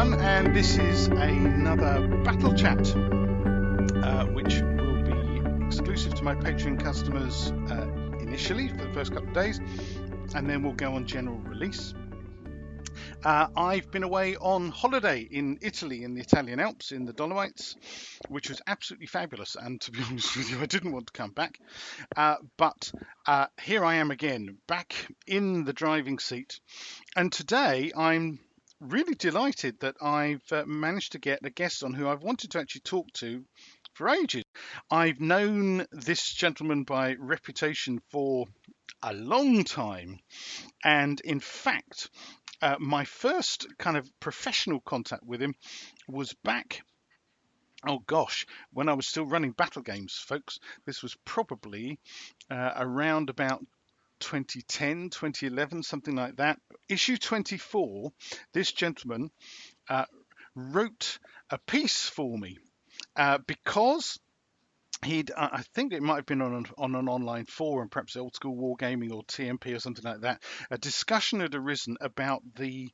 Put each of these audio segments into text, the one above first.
everyone, and this is another Battle Chat, which will be exclusive to my Patreon customers initially for the first couple of days, and then we'll go on general release. I've been away on holiday in Italy, in the Italian Alps, in the Dolomites, which was absolutely fabulous, and to be honest with you, I didn't want to come back. But here I am again, back in the driving seat, and today I'm really delighted that I've managed to get a guest on who I've wanted to actually talk to for ages. I've known this gentleman by reputation for a long time, and in fact, my first kind of professional contact with him was back, oh gosh, when I was still running Battlegames, folks. This was probably around about 2010, 2011, something like that. Issue 24, this gentleman wrote a piece for me because he'd, I think it might have been on an online forum, perhaps Old School Wargaming or TMP or something like that. A discussion had arisen about the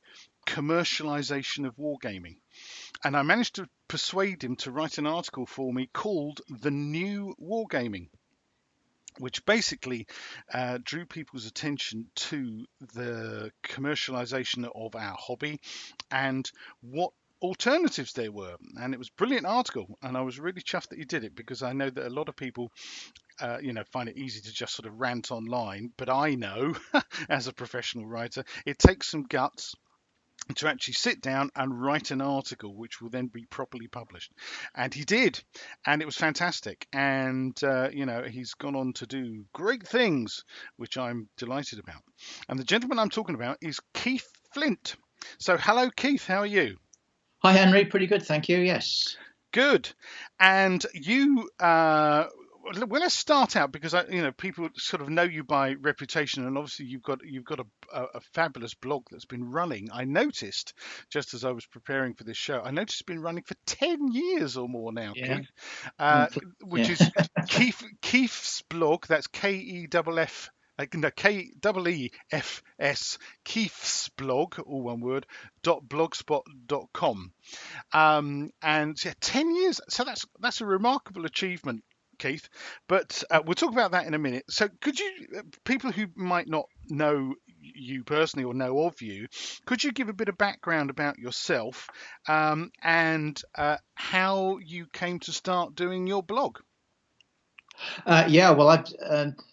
commercialization of wargaming. And I managed to persuade him to write an article for me called The New Wargaming, which basically drew people's attention to the commercialization of our hobby and what alternatives there were. And it was a brilliant article, and I was really chuffed that you did it, because I know that a lot of people find it easy to just sort of rant online, but I know as a professional writer it takes some guts to actually sit down and write an article which will then be properly published. And he did, and it was fantastic. And he's gone on to do great things, which I'm delighted about. And the gentleman I'm talking about is Keith Flint. So hello, Keith, how are you? Hi, Henry. Pretty good, thank you. Yes. Good. And you, well, let's start out, because people sort of know you by reputation, and obviously you've got a fabulous blog that's been running. I noticed just as I was preparing for this show, I noticed it's been running for 10 years or more now, Yeah. Keith, which is Keith's blog. That's Keeffs, Keith's blog, all one word, .blogspot.com. And yeah, 10 years. So that's a remarkable achievement, Keith. But we'll talk about that in a minute. So could you, people who might not know you personally or know of you, could you give a bit of background about yourself and how you came to start doing your blog? Well,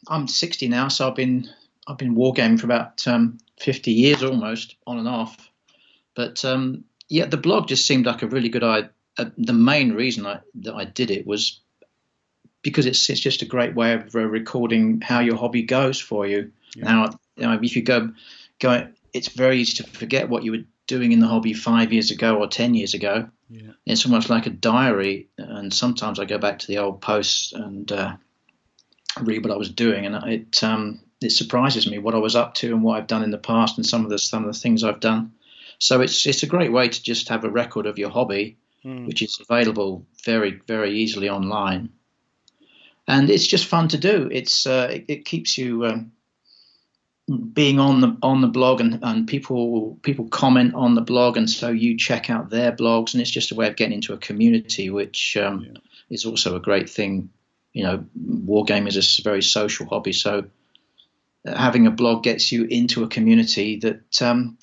I'm 60 now, so I've been wargaming for about 50 years almost, on and off. But the blog just seemed like a really good idea. The main reason that I did it was because it's just a great way of recording how your hobby goes for you. Yeah. Now, if you go, it's very easy to forget what you were doing in the hobby 5 years ago or 10 years ago. Yeah. It's almost like a diary, and sometimes I go back to the old posts and read what I was doing, and it surprises me what I was up to and what I've done in the past, and some of the things I've done. So it's a great way to just have a record of your hobby, which is available very, very easily online, and it's just fun to do. It keeps you being on the blog, and people comment on the blog, and so you check out their blogs, and it's just a way of getting into a community, which is also a great thing. Wargaming is a very social hobby, so having a blog gets you into a community that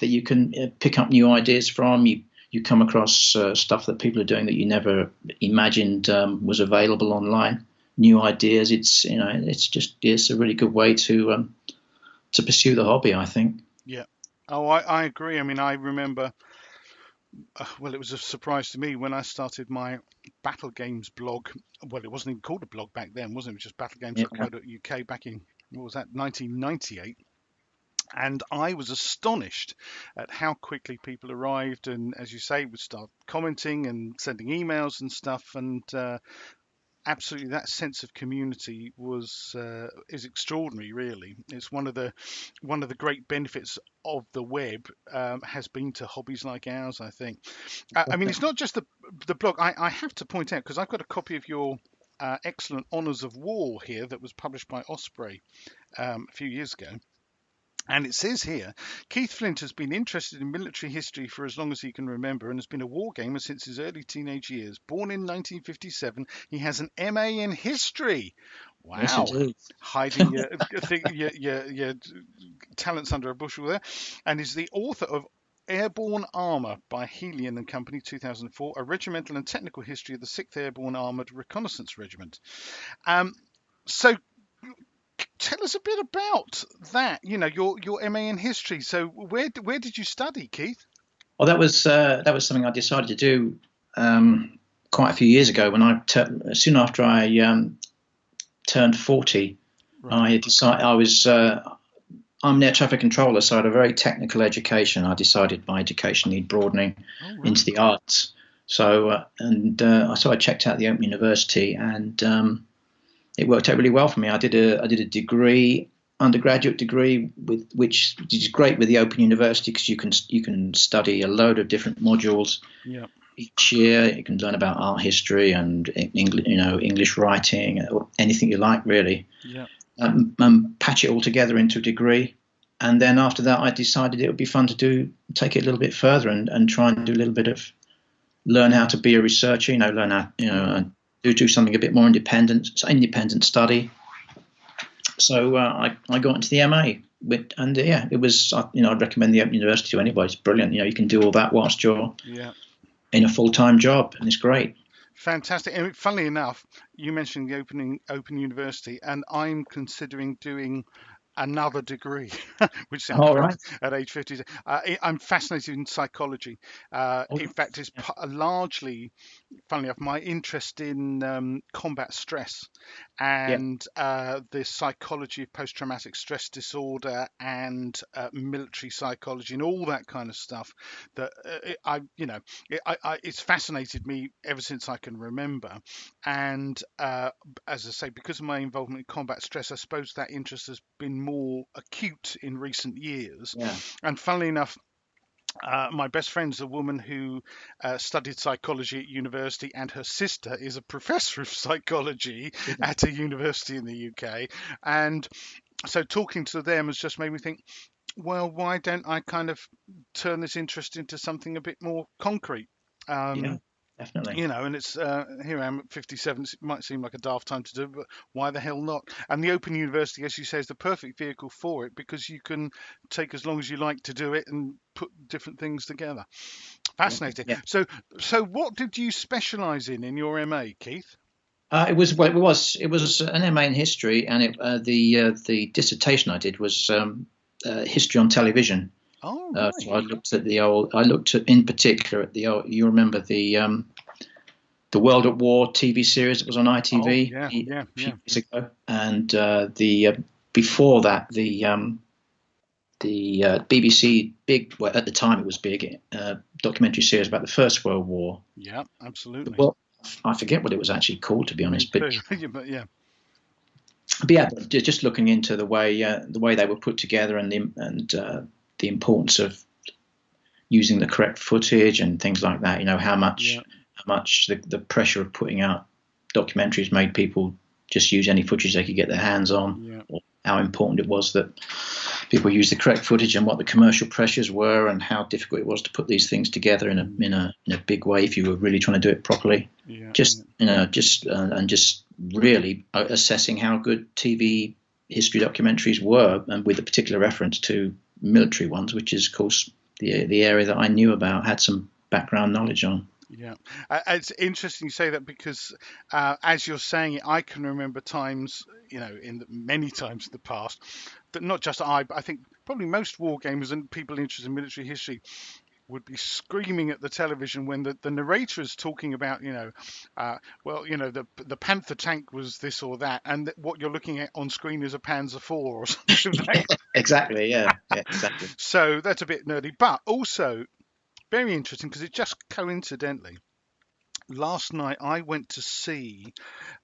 you can pick up new ideas from. You come across stuff that people are doing that you never imagined was available online. New ideas. It's a really good way to pursue the hobby, I think. Yeah. Oh, I agree. I mean, I remember, well, it was a surprise to me when I started my Battlegames blog. Well, it wasn't even called a blog back then, wasn't it? It was just battlegames.co.uk back in, what was that, 1998. And I was astonished at how quickly people arrived, and as you say, would start commenting and sending emails and stuff, and absolutely, that sense of community is extraordinary. Really, it's one of the great benefits of the web has been to hobbies like ours, I think. I mean, it's not just the blog. I have to point out, because I've got a copy of your excellent Honours of War here that was published by Osprey a few years ago. And it says here, Keith Flint has been interested in military history for as long as he can remember and has been a wargamer since his early teenage years. Born in 1957, he has an MA in history. Yes, you Wow. do. Hiding your talents under a bushel there. And is the author of Airborne Armour by Helion and Company, 2004, a regimental and technical history of the 6th Airborne Armoured Reconnaissance Regiment. So tell us a bit about that. Your MA in history. So where did you study, Keith? Well, that was something I decided to do quite a few years ago. When soon after I turned 40, right. I decided I'm an air traffic controller, so I had a very technical education. I decided my education needed broadening into the arts. So I checked out the Open University, and it worked out really well for me. I did a degree, undergraduate degree, which is great with the Open University because you can study a load of different modules each year. You can learn about art history and English writing, or anything you like, really. And patch it all together into a degree. And then after that, I decided it would be fun to take it a little bit further and try and do a little bit of learn how to be a researcher. Learn how do something a bit more independent study. So I got into the MA, it was I'd recommend the Open University to anybody. It's brilliant. You can do all that whilst you're in a full-time job, and it's great. Fantastic. And funnily enough, you mentioned the Open University, and I'm considering doing another degree, which sounds right. At age 50. I'm fascinated in psychology. In fact, it's largely, funnily enough, my interest in combat stress and the psychology of post-traumatic stress disorder and military psychology and all that kind of stuff. That it's fascinated me ever since I can remember. And as I say, because of my involvement in combat stress, I suppose that interest has been more acute in recent years. And funnily enough, my best friend's a woman who studied psychology at university, and her sister is a professor of psychology at a university in the UK. And so talking to them has just made me think, well, why don't I kind of turn this interest into something a bit more concrete? Definitely. And it's here I am at 57. It might seem like a daft time to do it, but why the hell not? And the Open University, as you say, is the perfect vehicle for it because you can take as long as you like to do it and put different things together. Fascinating. So what did you specialise in your MA, Keith? It was an MA in history, and the dissertation I did was history on television. Oh, right. So I looked at in particular at you remember the World at War TV series that was on ITV a few years ago, and before that the BBC at the time it was big documentary series about the First World War. Yeah, absolutely. Well, I forget what it was actually called, to be honest, but just looking into the way they were put together and the importance of using the correct footage and things like that. How much the pressure of putting out documentaries made people just use any footage they could get their hands on, or how important it was that people use the correct footage, and what the commercial pressures were, and how difficult it was to put these things together in a big way if you were really trying to do it properly. Just really assessing how good TV history documentaries were, and with a particular reference to military ones, which is, of course, the area that I knew about, had some background knowledge on. It's interesting you say that because as you're saying it, I can remember times, many times in the past, that not just I think probably most war gamers and people interested in military history would be screaming at the television when the narrator is talking about, the Panther tank was this or that, and what you're looking at on screen is a Panzer IV or something like that. Exactly, exactly. So that's a bit nerdy, but also very interesting because it just coincidentally, last night I went to see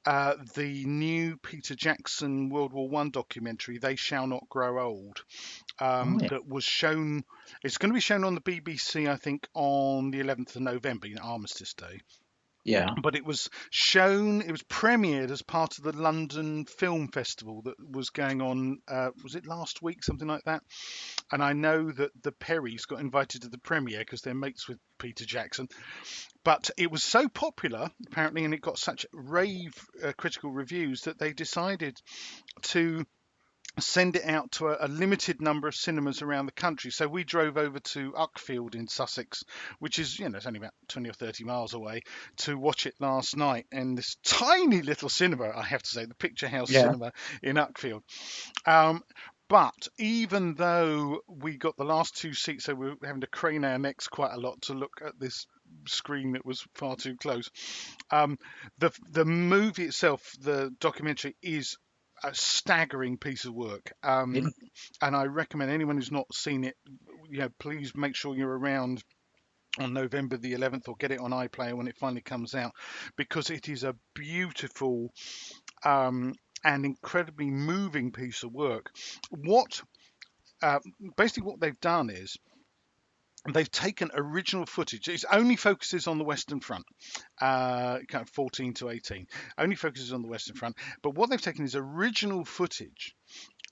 the new Peter Jackson World War I documentary, They Shall Not Grow Old, that was shown. It's going to be shown on the BBC, I think, on the 11th of November, Armistice Day. Yeah. But it was shown, it was premiered as part of the London Film Festival that was going on, was it last week, something like that? And I know that the Perrys got invited to the premiere because they're mates with Peter Jackson. But it was so popular, apparently, and it got such rave critical reviews that they decided to send it out to a limited number of cinemas around the country. So we drove over to Uckfield in Sussex, which is, it's only about 20 or 30 miles away, to watch it last night. And this tiny little cinema, I have to say, the Picture House Cinema in Uckfield. But even though we got the last two seats, so we were having to crane our necks quite a lot to look at this screen that was far too close. The movie itself, the documentary, is a staggering piece of work, and I recommend anyone who's not seen it, please make sure you're around on November the 11th or get it on iPlayer when it finally comes out, because it is a beautiful and incredibly moving piece of work. Basically what they've done is they've taken original footage. It only focuses on the Western Front, kind of 14 to 18. Only focuses on the Western Front. But what they've taken is original footage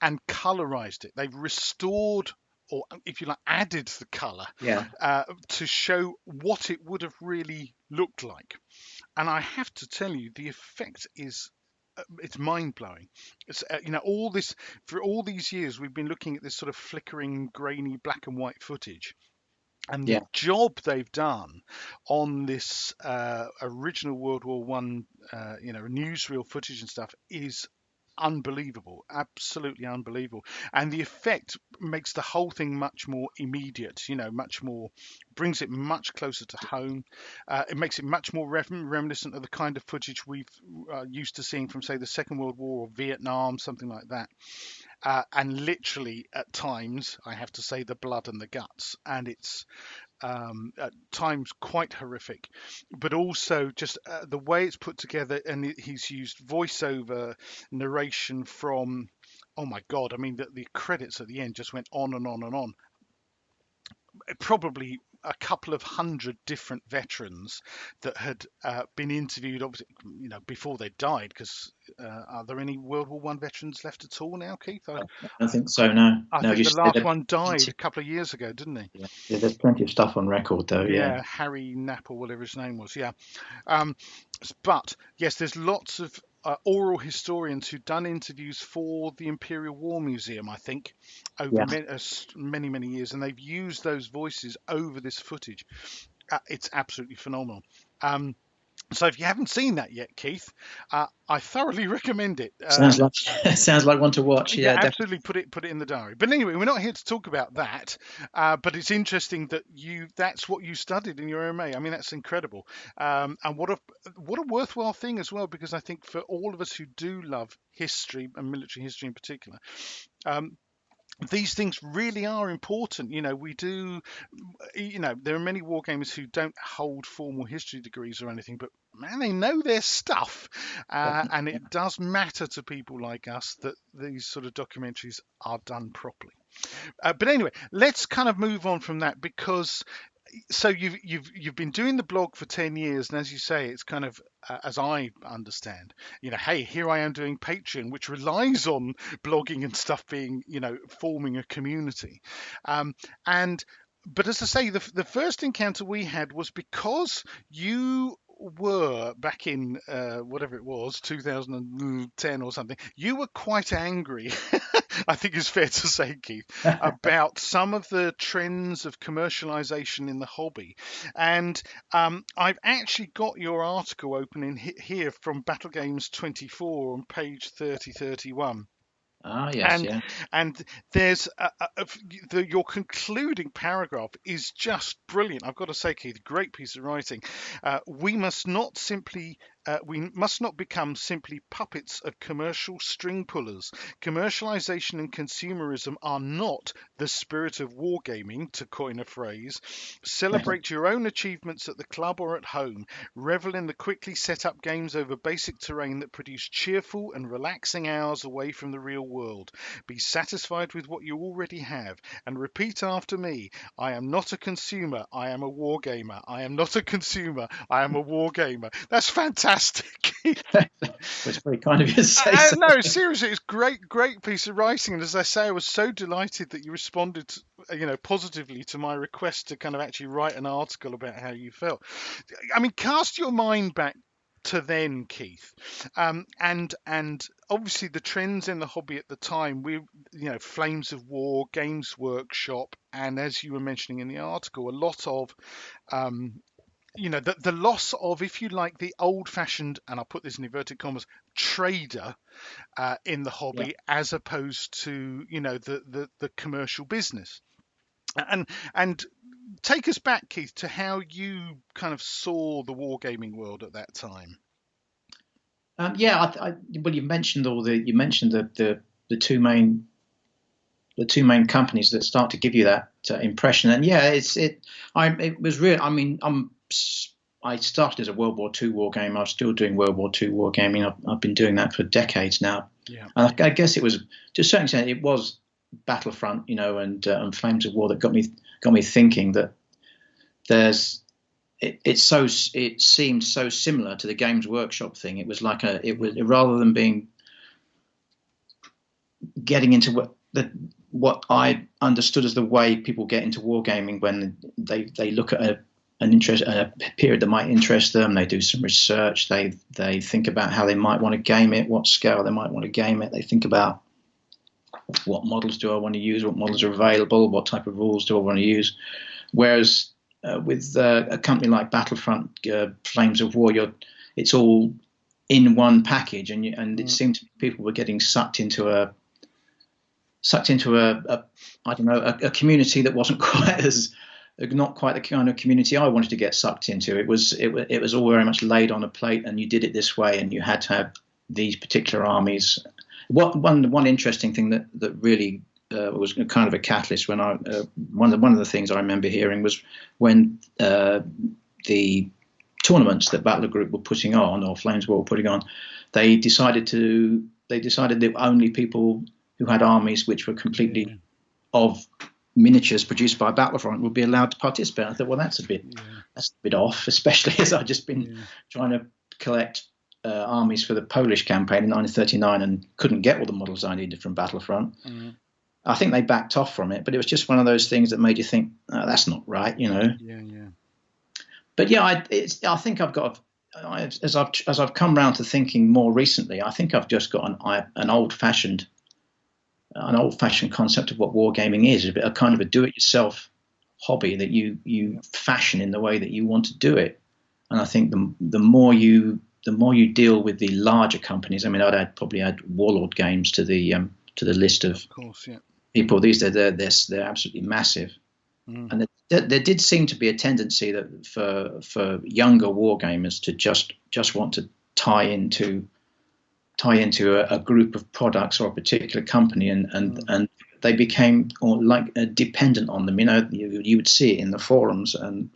and colorized it. They've restored, or if you like, added the color to show what it would have really looked like. And I have to tell you, the effect is it's mind-blowing. It's all this, for all these years we've been looking at this sort of flickering, grainy black and white footage. And the job they've done on this original World War One, newsreel footage and stuff is unbelievable, absolutely unbelievable. And the effect makes the whole thing much more immediate, much more, brings it much closer to home. It makes it much more reminiscent of the kind of footage we've used to seeing from, say, the Second World War or Vietnam, something like that. And literally at times, I have to say, the blood and the guts, and it's at times quite horrific, but also just the way it's put together. And he's used voiceover narration from, oh my God, I mean, the credits at the end just went on and on and on. Probably a couple of hundred different veterans that had been interviewed, obviously, before they died. Because are there any World War One veterans left at all now, Keith? I think so. No, I think the last one died a couple of years ago, didn't he? Yeah, there's plenty of stuff on record, though. Yeah, Harry Knapp or whatever his name was. Yeah, but yes, there's lots of oral historians who've done interviews for the Imperial War Museum, I think, over many years, and they've used those voices over this footage. It's absolutely phenomenal. So if you haven't seen that yet, Keith, I thoroughly recommend it. Sounds like one to watch. Yeah, absolutely. Put it in the diary. But anyway, we're not here to talk about that. But it's interesting that that's what you studied in your MA. I mean, that's incredible. And what a worthwhile thing as well, because I think for all of us who do love history, and military history in particular, these things really are important. We do, there are many wargamers who don't hold formal history degrees or anything, but man, they know their stuff. And it does matter to people like us that these sort of documentaries are done properly. But anyway, let's kind of move on from that, because so you've been doing the blog for 10 years, and as you say, it's kind of, as I understand, hey, here I am doing Patreon, which relies on blogging and stuff being, forming a community. But as I say, the first encounter we had was because you were back in whatever it was, 2010 or something, you were quite angry, I think it's fair to say, Keith, about some of the trends of commercialization in the hobby. And I've actually got your article open in here from Battlegames 24 on page 3031. Yes, and there's your concluding paragraph is just brilliant. I've got to say, Keith, great piece of writing. We must not simply we must not become simply puppets of commercial string pullers. Commercialization and consumerism are not the spirit of wargaming, to coin a phrase. Celebrate your own achievements at the club or at home. Revel in the quickly set up games over basic terrain that produce cheerful and relaxing hours away from the real world. Be satisfied with what you already have and repeat after me. I am not a consumer, I am a wargamer. I am not a consumer, I am a wargamer. That's fantastic. It's very kind of you to say so. No, seriously, it's great piece of writing. And as I say, I was so delighted that you responded, positively to my request to kind of actually write an article about how you felt. I mean, cast your mind back to then, Keith, and obviously the trends in the hobby at the time. Flames of War, Games Workshop, and as you were mentioning in the article, a lot of the loss of, if you like, the old-fashioned, and I'll put this in inverted commas, trader in the hobby, as opposed to the commercial business. And take us back, Keith, to how you kind of saw the wargaming world at that time. Well, you mentioned the two main companies that start to give you that impression, and it was real. I mean, I started as a World War II wargamer. I'm still doing World War II wargaming. I've been doing that for decades now. Yeah. And I guess it was, to a certain extent, it was Battlefront, and Flames of War that got me thinking that it seemed so similar to the Games Workshop thing. It was like rather than getting into what I understood as the way people get into wargaming when they look at a period that might interest them. They do some research. They think about how they might want to game it, what scale they might want to game it. They think about what models do I want to use, what models are available, what type of rules do I want to use. Whereas with a company like Battlefront, Flames of War, it's all in one package, and it seemed to me people were getting sucked into a community that wasn't not quite the kind of community I wanted to get sucked into. It was all very much laid on a plate, and you did it this way, and you had to have these particular armies. One interesting thing that really was kind of a catalyst when one of the things I remember hearing was when the tournaments that Battler Group were putting on, or Flames were putting on, they decided that only people who had armies which were completely of miniatures produced by Battlefront would be allowed to participate. I thought, well, that's a bit off, especially as I'd just been trying to collect armies for the Polish campaign in 1939 and couldn't get all the models I needed from Battlefront. I think they backed off from it, but it was just one of those things that made you think, oh, that's not right, But I think I've got, as I've come round to thinking more recently, I think I've just got an old-fashioned concept of what wargaming is, a kind of a do-it-yourself hobby that you fashion in the way that you want to do it. And I think the more you deal with the larger companies, I mean, I'd probably add Warlord Games to the list of course, yeah. people. They're absolutely massive, and there did seem to be a tendency that for younger wargamers to just want to tie into a group of products or a particular company, and they became dependent on them. You would see it in the forums, and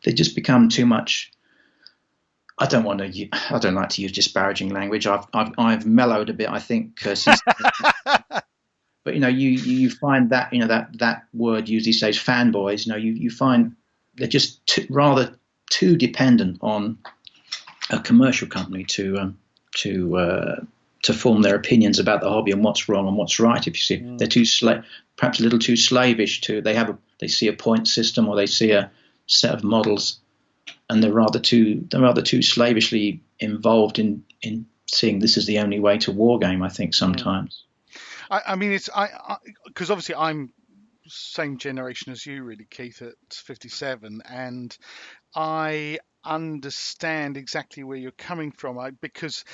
they just become too much. I don't like to use disparaging language. I've mellowed a bit, I think, since. But you find that that word used these days, fanboys. You find they're just rather too dependent on a commercial company to form their opinions about the hobby and what's wrong and what's right. If you see, they're perhaps a little too slavish to. They see a point system, or they see a set of models, and they're rather too slavishly involved in seeing this is the only way to wargame. I think sometimes. I mean, it's because obviously I'm same generation as you, really, Keith, at 57, and I understand exactly where you're coming from. Because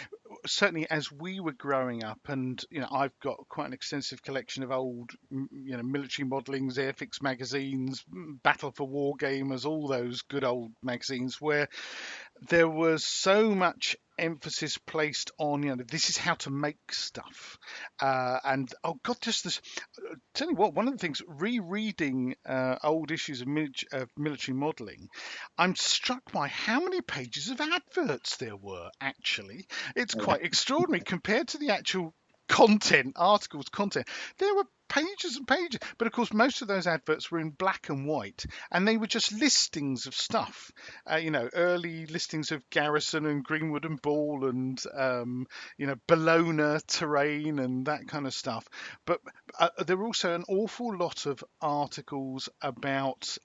certainly as we were growing up, and I've got quite an extensive collection of old military modelings, Airfix magazines, Battle for Wargamers, all those good old magazines, where there was so much emphasis placed on, this is how to make stuff. And oh God, just this, tell you what, one of the things, rereading old issues of military modeling, I'm struck by how many pages of adverts there were, actually. It's Yeah. quite extraordinary compared to the actual articles content. There were pages and pages, but of course most of those adverts were in black and white, and they were just listings of stuff, early listings of Garrison and Greenwood and Ball and Bellona terrain and that kind of stuff. But there were also an awful lot of articles about,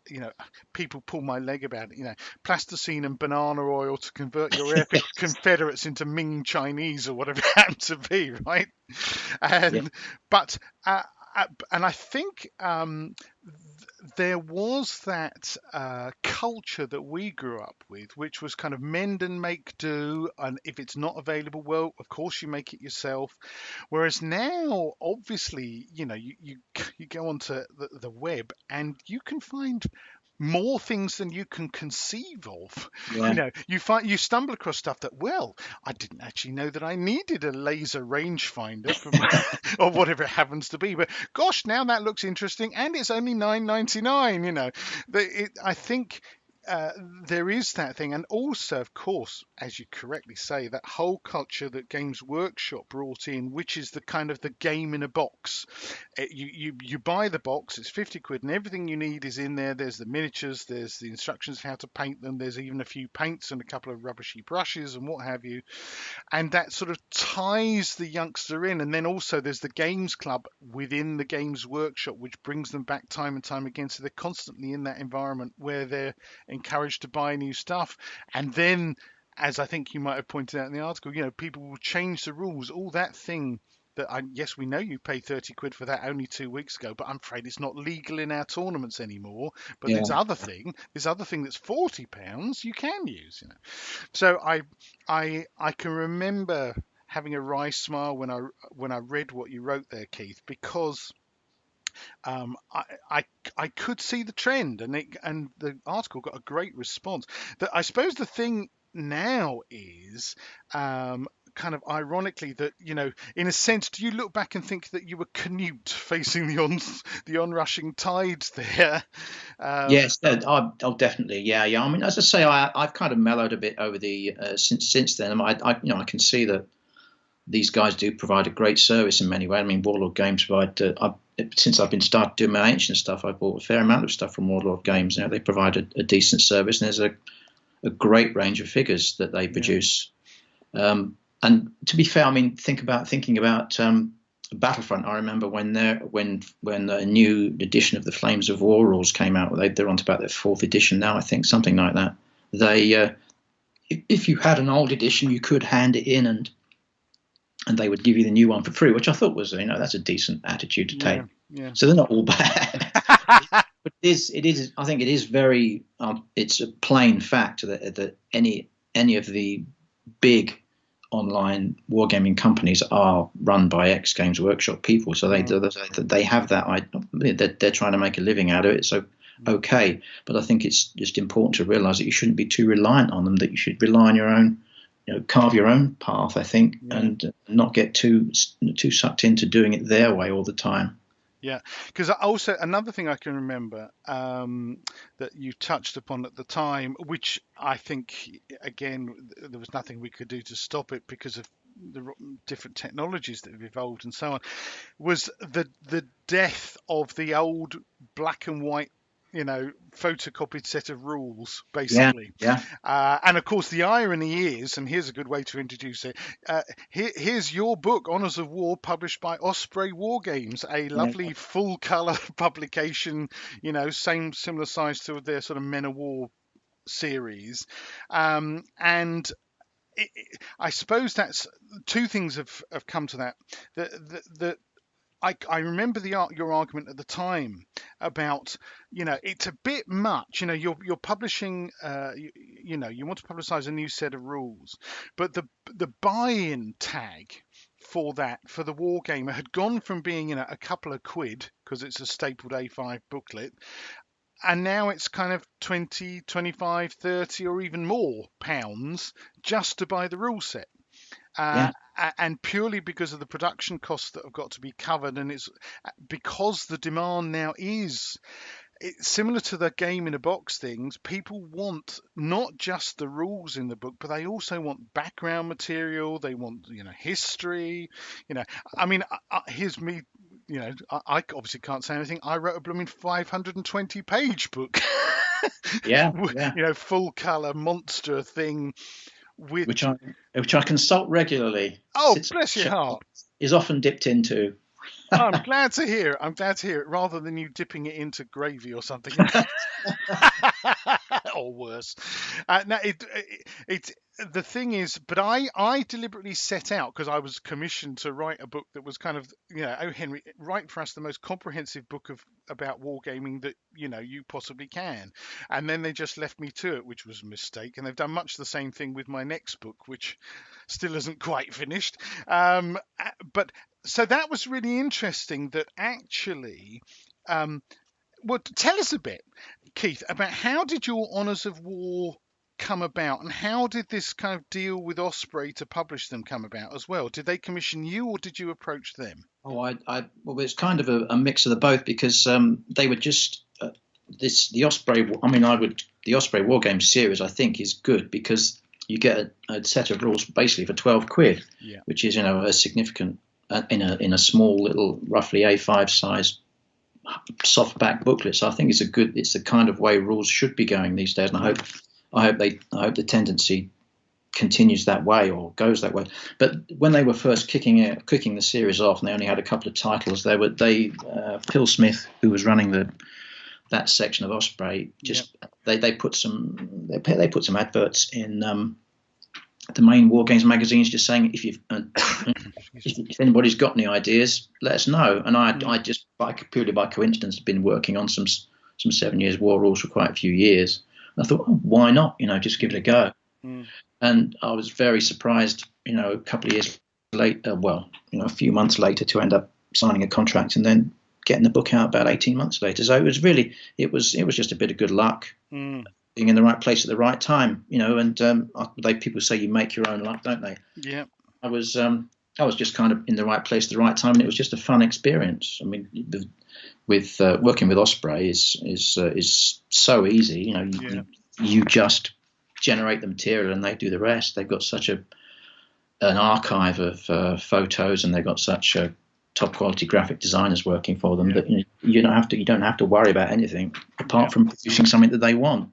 people pull my leg about it, plasticine and banana oil to convert your epic Confederates into Ming Chinese or whatever it happened to be, right? And Yeah. but and I think there was that culture that we grew up with, which was kind of mend and make do, and if it's not available, well, of course you make it yourself. Whereas now, obviously, you go onto the web and you can find more things than you can conceive of. Yeah. You stumble across stuff that, well, I didn't actually know that I needed a laser rangefinder or whatever it happens to be, but gosh, now that looks interesting, and it's only $9.99. I think there is that thing, and also, of course, as you correctly say, that whole culture that Games Workshop brought in, which is the kind of the game in a box. You buy the box, it's 50 quid, and everything you need is in there. There's the miniatures, there's the instructions of how to paint them, there's even a few paints and a couple of rubbishy brushes and what have you, and that sort of ties the youngster in. And then also there's the games club within the Games Workshop, which brings them back time and time again, so they're constantly in that environment where they're encouraged to buy new stuff. And then, as I think you might have pointed out in the article, people will change the rules, all that thing that yes, we know you paid 30 quid for that only 2 weeks ago, but I'm afraid it's not legal in our tournaments anymore. But Yeah. this other thing that's 40 pounds you can use. So I can remember having a wry smile when I read what you wrote there, Keith, because I could see the trend, and the article got a great response. I suppose the thing now is, kind of ironically, that in a sense, do you look back and think that you were Canute facing the onrushing tides there? Yes, I'll definitely. Yeah, yeah. I mean, as I say, I've kind of mellowed a bit over the since then. I can see that these guys do provide a great service in many ways. I mean, Warlord Games provide. Since I've been started doing my ancient stuff, I bought a fair amount of stuff from Warlord Games. They provide a decent service, and there's a great range of figures that they produce. And to be fair, I mean, thinking about Battlefront. I remember when a new edition of the Flames of War rules came out. They're on to about their 4th edition now, I think, something like that. They, if you had an old edition, you could hand it in, and they would give you the new one for free, which I thought was, that's a decent attitude to take. Yeah. So they're not all bad. But it is. I think it is very. It's a plain fact that any of the big online wargaming companies are run by ex-Games Workshop people, so they have that. They're trying to make a living out of it. So okay, but I think it's just important to realise that you shouldn't be too reliant on them. That you should rely on your own. Carve your own path, I think, and not get too sucked into doing it their way all the time. Yeah, because also another thing I can remember that you touched upon at the time, which I think, again, there was nothing we could do to stop it because of the different technologies that have evolved and so on, was the death of the old black and white, photocopied set of rules, basically. Yeah. And of course, the irony is, and here's a good way to introduce it. Here's your book, Honours of War, published by Osprey Wargames, a lovely full colour publication. Similar size to their sort of Men of War series, and I suppose that's two things have come to that. I remember your argument at the time about, it's a bit much. You're publishing, you want to publicize a new set of rules, but the buy-in tag for the Wargamer had gone from being, a couple of quid because it's a stapled A5 booklet, and now it's kind of 20, 25, 30, or even more pounds just to buy the rule set. Yeah. And purely because of the production costs that have got to be covered, and it's because the demand now is similar to the game in a box things. People want not just the rules in the book, but they also want background material. They want, history. I mean, here's me. I obviously can't say anything. I wrote a blooming 520-page book. Yeah. Full color monster thing. Which I consult regularly. Oh, bless your heart. Is often dipped into. I'm glad to hear it, rather than you dipping it into gravy or something. Or worse. The thing is, but I deliberately set out, because I was commissioned to write a book that was kind of, oh, Henry, write for us the most comprehensive book about wargaming that, you possibly can. And then they just left me to it, which was a mistake. And they've done much the same thing with my next book, which still isn't quite finished. But so that was really interesting that actually, well, tell us a bit, Keith, about how did your Honours of War come about, and how did this kind of deal with Osprey to publish them come about as well? Did they commission you, or did you approach them? Oh, well, it's kind of a mix of the both, because they were just the Osprey. I mean, the Osprey Wargames series, I think, is good because you get a set of rules basically for £12, which is a significant in a small little, roughly A5 size softback booklet. So I think it's the kind of way rules should be going these days, and I hope the tendency continues that way or goes that way. But when they were first kicking the series off, and they only had a couple of titles, Phil Smith, who was running that section of Osprey, they put some adverts in the main Wargames magazines, just saying if anybody's got any ideas, let us know. And I just purely by coincidence had been working on some 7 years war rules for quite a few years. I thought, why not? Just give it a go. And I was very surprised, a couple of years later, a few months later, to end up signing a contract and then getting the book out about 18 months later. So it was just a bit of good luck, being in the right place at the right time, and people say you make your own luck, don't they? Yeah. I was just kind of in the right place at the right time, and it was just a fun experience. I mean, with working with Osprey is so easy. You just generate the material and they do the rest. They've got such an archive of photos, and they've got such top quality graphic designers working for them that you don't have to worry about anything apart from producing something that they want.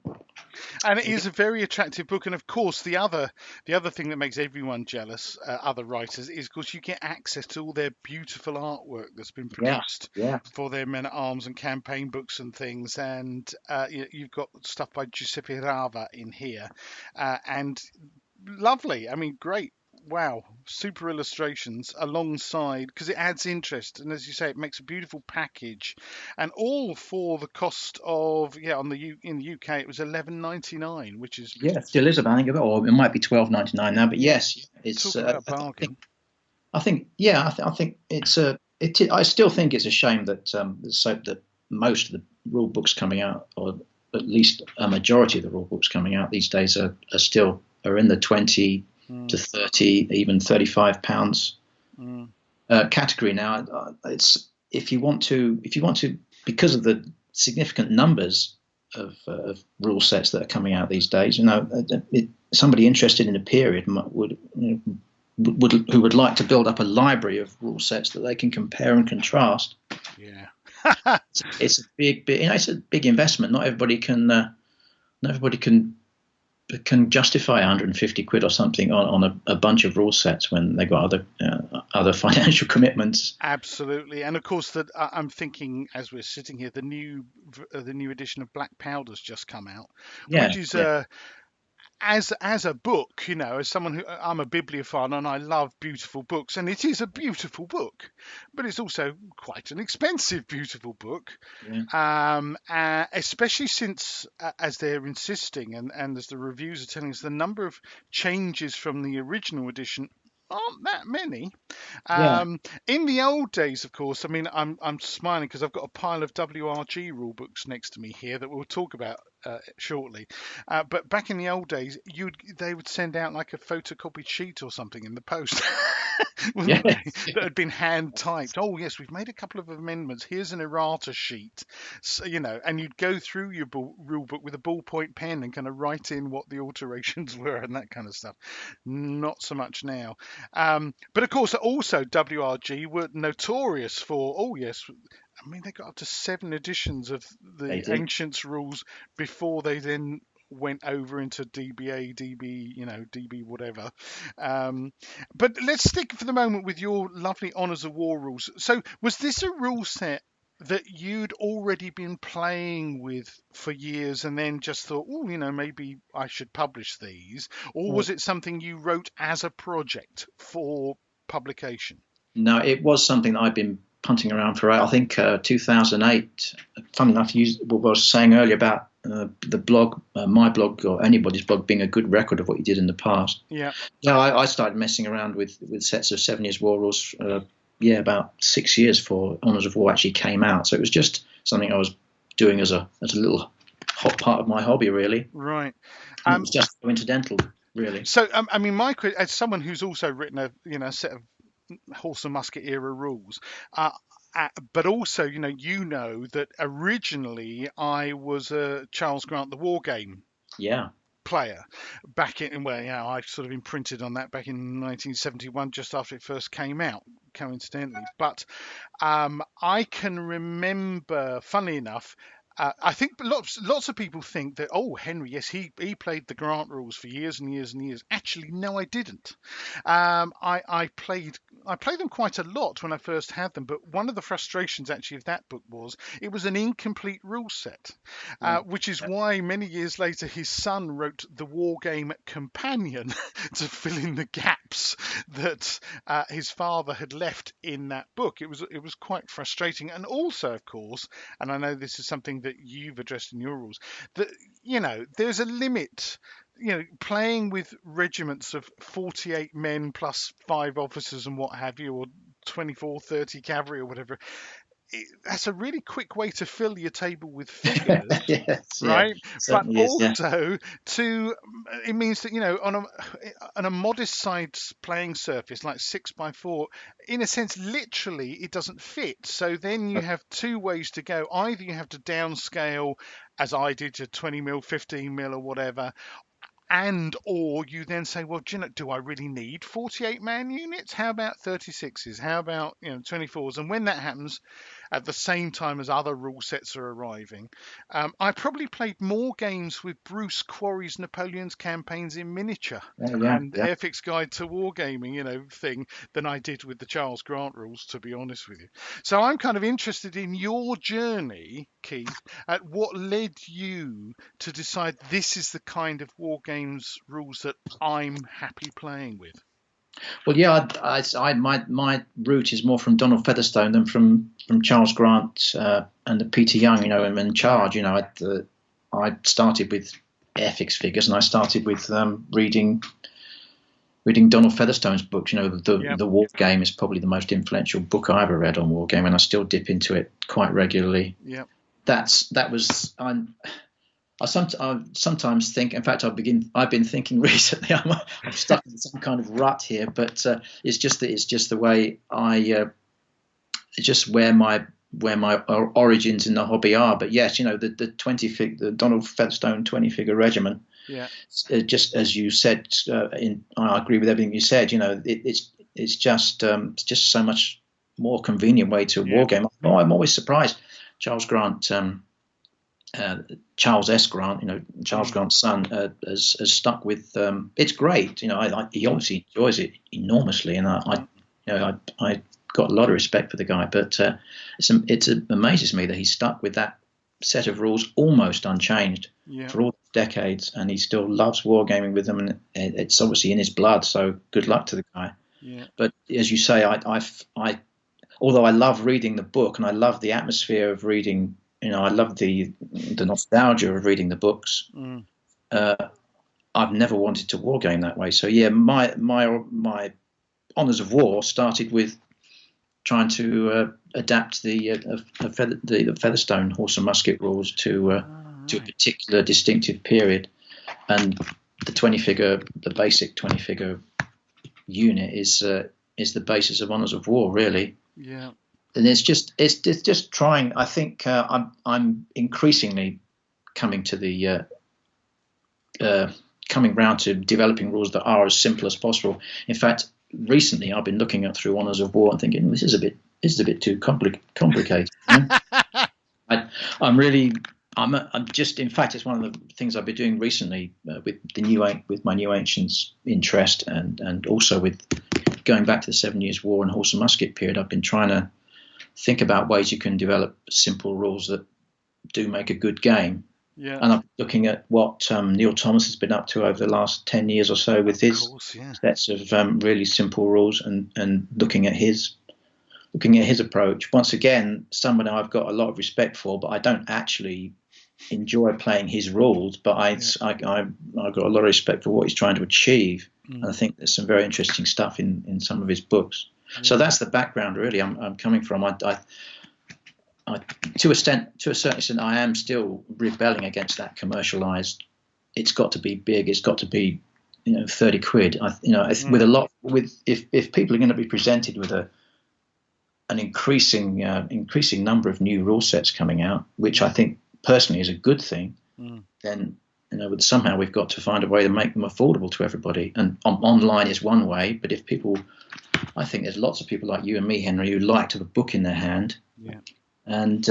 And it is a very attractive book, and of course the other thing that makes everyone jealous, other writers, is of course you get access to all their beautiful artwork that's been produced for their men at arms and campaign books and things. And you've got stuff by Giuseppe Rava in here, and lovely. I mean, great. Wow, super illustrations alongside, because it adds interest, and as you say, it makes a beautiful package, and all for the cost of in the UK it was $11.99, which is it still is about, or it might be $12.99 now, but yes, it's a bargain. I think it's I still think it's a shame that that most of the rule books coming out, or at least a majority of the rule books coming out these days, are in the 20 to 30, even £35 category now. It's if you want to, because of the significant numbers of rule sets that are coming out these days. Somebody interested in a period who would like to build up a library of rule sets that they can compare and contrast. Yeah, it's a big. It's a big investment. Not everybody can justify 150 quid or something on a bunch of rule sets when they've got other financial commitments. Absolutely, and of course that I'm thinking as we're sitting here, the new edition of Black Powder's just come out, which is as a book, as someone who I'm a bibliophile and I love beautiful books, and it is a beautiful book, but it's also quite an expensive beautiful book, especially since as they're insisting and as the reviews are telling us, the number of changes from the original edition aren't that many. Yeah. In the old days, of course, I mean, I'm smiling because I've got a pile of WRG rule books next to me here that we'll talk about shortly. But back in the old days, they would send out like a photocopied sheet or something in the post. Wouldn't Yeah. they? That had been hand typed. Oh yes, we've made a couple of amendments. Here's an errata sheet, so, and you'd go through your rule book with a ballpoint pen and kind of write in what the alterations were and that kind of stuff. Not so much now. But of course, also WRG were notorious for. Oh yes, I mean they got up to 7 editions of the Ancients rules before they then went over into DBA, DB, DB whatever. But let's stick for the moment with your lovely Honours of War rules. So was this a rule set that you'd already been playing with for years and then just thought, oh, maybe I should publish these? Or was it something you wrote as a project for publication? No, it was something that I've been punting around for, I think, 2008. Funny enough, what I was saying earlier about the blog, my blog or anybody's blog being a good record of what you did in the past. Yeah. Yeah, I started messing around with sets of 7 Years War rules, about 6 years before Honours of War actually came out. So it was just something I was doing as a little hot part of my hobby, really. Right. It was just coincidental, really. So, I mean, as someone who's also written a set of Horse and Musket era rules, but also, that originally I was a Charles Grant the Wargame player back in I sort of imprinted on that back in 1971, just after it first came out, coincidentally. But I can remember, funnily enough, I think lots of people think that, oh, Henry, yes, he played the Grant rules for years and years and years. Actually, no, I didn't. I played them quite a lot when I first had them, but one of the frustrations actually of that book was it was an incomplete rule set, which is why many years later his son wrote the Wargame Companion to fill in the gaps that his father had left in that book. It was quite frustrating, and also, of course, and I know this is something that you've addressed in your rules, that there's a limit. Playing with regiments of 48 men plus 5 officers and what have you, or 24, 30 cavalry or whatever, that's a really quick way to fill your table with figures, yes, right? Yeah, but also it means that on a modest sized playing surface like 6x4, in a sense, literally it doesn't fit. So then you have 2 ways to go. Either you have to downscale, as I did, to 20mm, 15mm, or whatever. Or you then say, well, do I really need 48 man units? How about 36s? How about 24s? And when that happens, at the same time as other rule sets are arriving, I probably played more games with Bruce Quarry's Napoleon's campaigns in miniature and Airfix Guide to Wargaming, thing than I did with the Charles Grant rules, to be honest with you. So I'm kind of interested in your journey, Keith, at what led you to decide this is the kind of Wargames rules that I'm happy playing with. Well, yeah, my route is more from Donald Featherstone than from Charles Grant and the Peter Young, and Charge. I started with Airfix figures, and I started with reading Donald Featherstone's books. The War Game is probably the most influential book I ever read on Wargame, and I still dip into it quite regularly. Yeah, I sometimes think, in fact, I've been thinking recently, I'm stuck in some kind of rut here, but it's just the way it's just where my origins in the hobby are. But yes, the Donald Featherstone 20-figure regiment. Yeah. Just as you said, I agree with everything you said. It's just so much more convenient way to wargame. I'm always surprised. Charles Grant. Charles S. Grant, Charles Grant's son, has stuck with. It's great, he obviously enjoys it enormously, and I got a lot of respect for the guy. But it amazes me that he stuck with that set of rules almost unchanged for all decades, and he still loves wargaming with them, and it's obviously in his blood. So good luck to the guy. Yeah. But as you say, I although I love reading the book and I love the atmosphere of reading. I love the nostalgia of reading the books. I've never wanted to wargame that way. So yeah, my Honours of War started with trying to adapt the Featherstone horse and musket rules to a particular distinctive period, and the basic 20-figure unit is the basis of Honours of War, really. Yeah. And it's just trying. I think I'm increasingly coming round to developing rules that are as simple as possible. In fact, recently I've been looking through Honours of War and thinking this is a bit too complicated. I'm just, in fact, it's one of the things I've been doing recently with my new Ancients interest, and also with going back to the 7 Years' War and horse and musket period. I've been trying to think about ways you can develop simple rules that do make a good game. Yeah. And I'm looking at what Neil Thomas has been up to over the last 10 years or so with his sets of really simple rules, and looking at his approach. Once again, someone I've got a lot of respect for, but I don't actually enjoy playing his rules. But I've got a lot of respect for what he's trying to achieve, and I think there's some very interesting stuff in some of his books. Yeah. So that's the background, really. I'm coming from. To a certain extent, I am still rebelling against that commercialized. It's got to be big. It's got to be, 30 quid. If people are going to be presented with an increasing number of new rule sets coming out, which I think personally is a good thing, then somehow we've got to find a way to make them affordable to everybody. And online is one way, but I think there's lots of people like you and me, Henry, who like to have a book in their hand. Yeah. And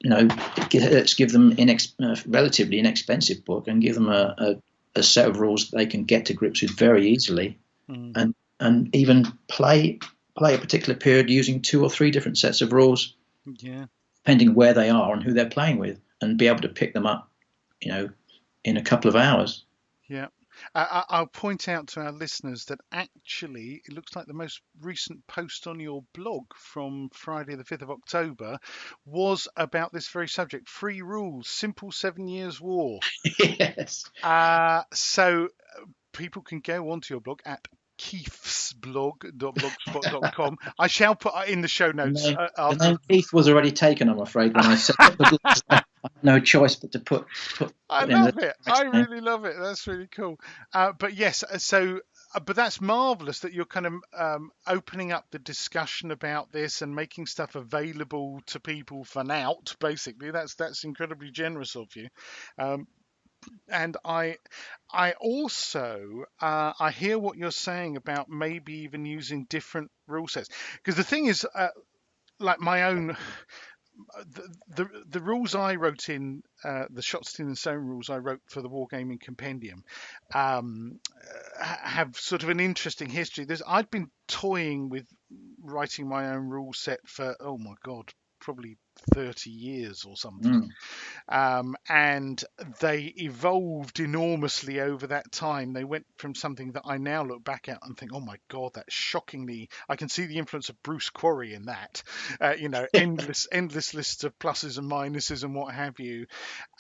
let's give them a relatively inexpensive book, and give them a set of rules that they can get to grips with very easily, and even play a particular period using 2 or 3 different sets of rules, depending where they are and who they're playing with, and be able to pick them up, in a couple of hours. Yeah. I'll point out to our listeners that actually it looks like the most recent post on your blog from Friday the 5th of October was about this very subject: free rules, simple 7 Years' War. Yes. So people can go onto your blog at keithsblog.blogspot.com. I shall put in the show notes. The name Keith was already taken, I'm afraid, when I said I had no choice but to put I love it. I really love it. That's really cool. But yes, but that's marvelous that you're kind of opening up the discussion about this and making stuff available to people for naught, basically. That's incredibly generous of you. And I also I hear what you're saying about maybe even using different rule sets, because the thing is, like my own, the rules I wrote in the Shot, Steel and Stone rules I wrote for the Wargaming Compendium have sort of an interesting history. I'd been toying with writing my own rule set for, oh my God, probably 30 years or something. And they evolved enormously over that time. They went from something that I now look back at and think, oh my God, that's shockingly, I can see the influence of Bruce Quarry in that, endless lists of pluses and minuses and what have you.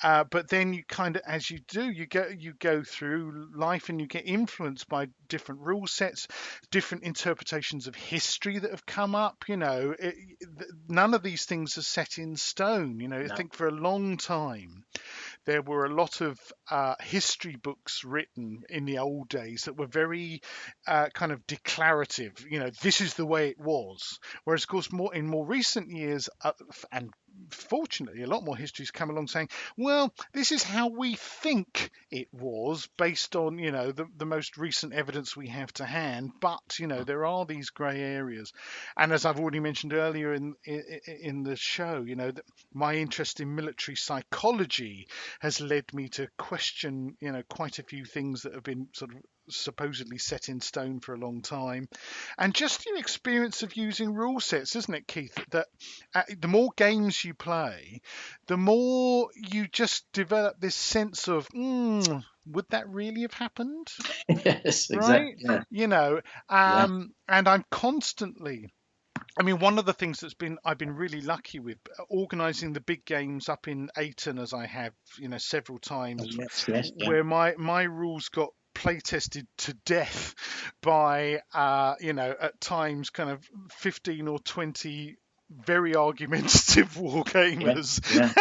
But then you kind of, as you do, you go through life and you get influenced by different rule sets, different interpretations of history that have come up. None of these things are set in stone. No. I think for a long time there were a lot of history books written in the old days that were very kind of declarative. This is the way it was. Whereas, of course, in more recent years, and fortunately, a lot more history's come along saying, well, this is how we think it was based on, the most recent evidence we have to hand. But, there are these grey areas. And as I've already mentioned earlier in the show, that my interest in military psychology has led me to question, quite a few things that have been sort of supposedly set in stone for a long time. And just your experience of using rule sets, isn't it, Keith, that the more games you play, the more you just develop this sense of, would that really have happened? Yes, right? Exactly. Yeah. And I'm constantly, one of the things I've been really lucky with organising the big games up in Ayton, as I have, several times, Yes, where my rules got play tested to death by at times kind of 15 or 20 very argumentative wargamers. Yeah.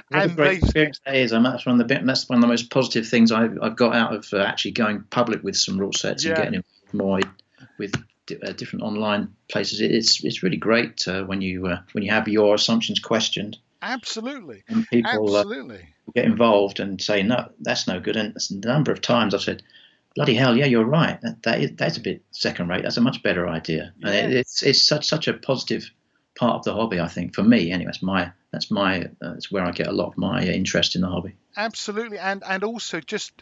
What a And great experience that is. That's one of the most positive things I've got out of actually going public with some rule sets and getting involved more with different online places. It's really great when you have your assumptions questioned. Absolutely. And people get involved and say, no, that's no good. And a number of times I've said, bloody hell, yeah, you're right. That's a bit second rate. That's a much better idea. Yeah. And it's such a positive part of the hobby, I think, for me anyway. That's where I get a lot of my interest in the hobby. Absolutely, and also just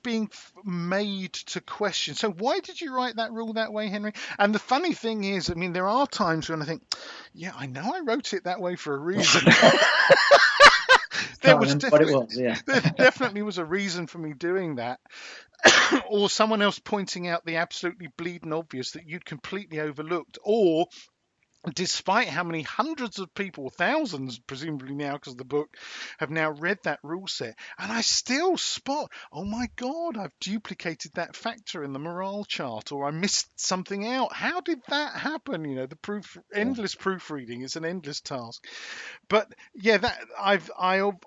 being made to question. So why did you write that rule that way, Henry? And the funny thing is, I mean, there are times when I think, yeah, I know I wrote it that way for a reason. There definitely was a reason for me doing that. Or someone else pointing out the absolutely bleeding obvious that you'd completely overlooked, or despite how many hundreds of people, thousands presumably now because of the book, have now read that rule set, and I still spot, oh my God, I've duplicated that factor in the morale chart, or I missed something out. How did that happen? Endless proofreading is an endless task. But yeah, I've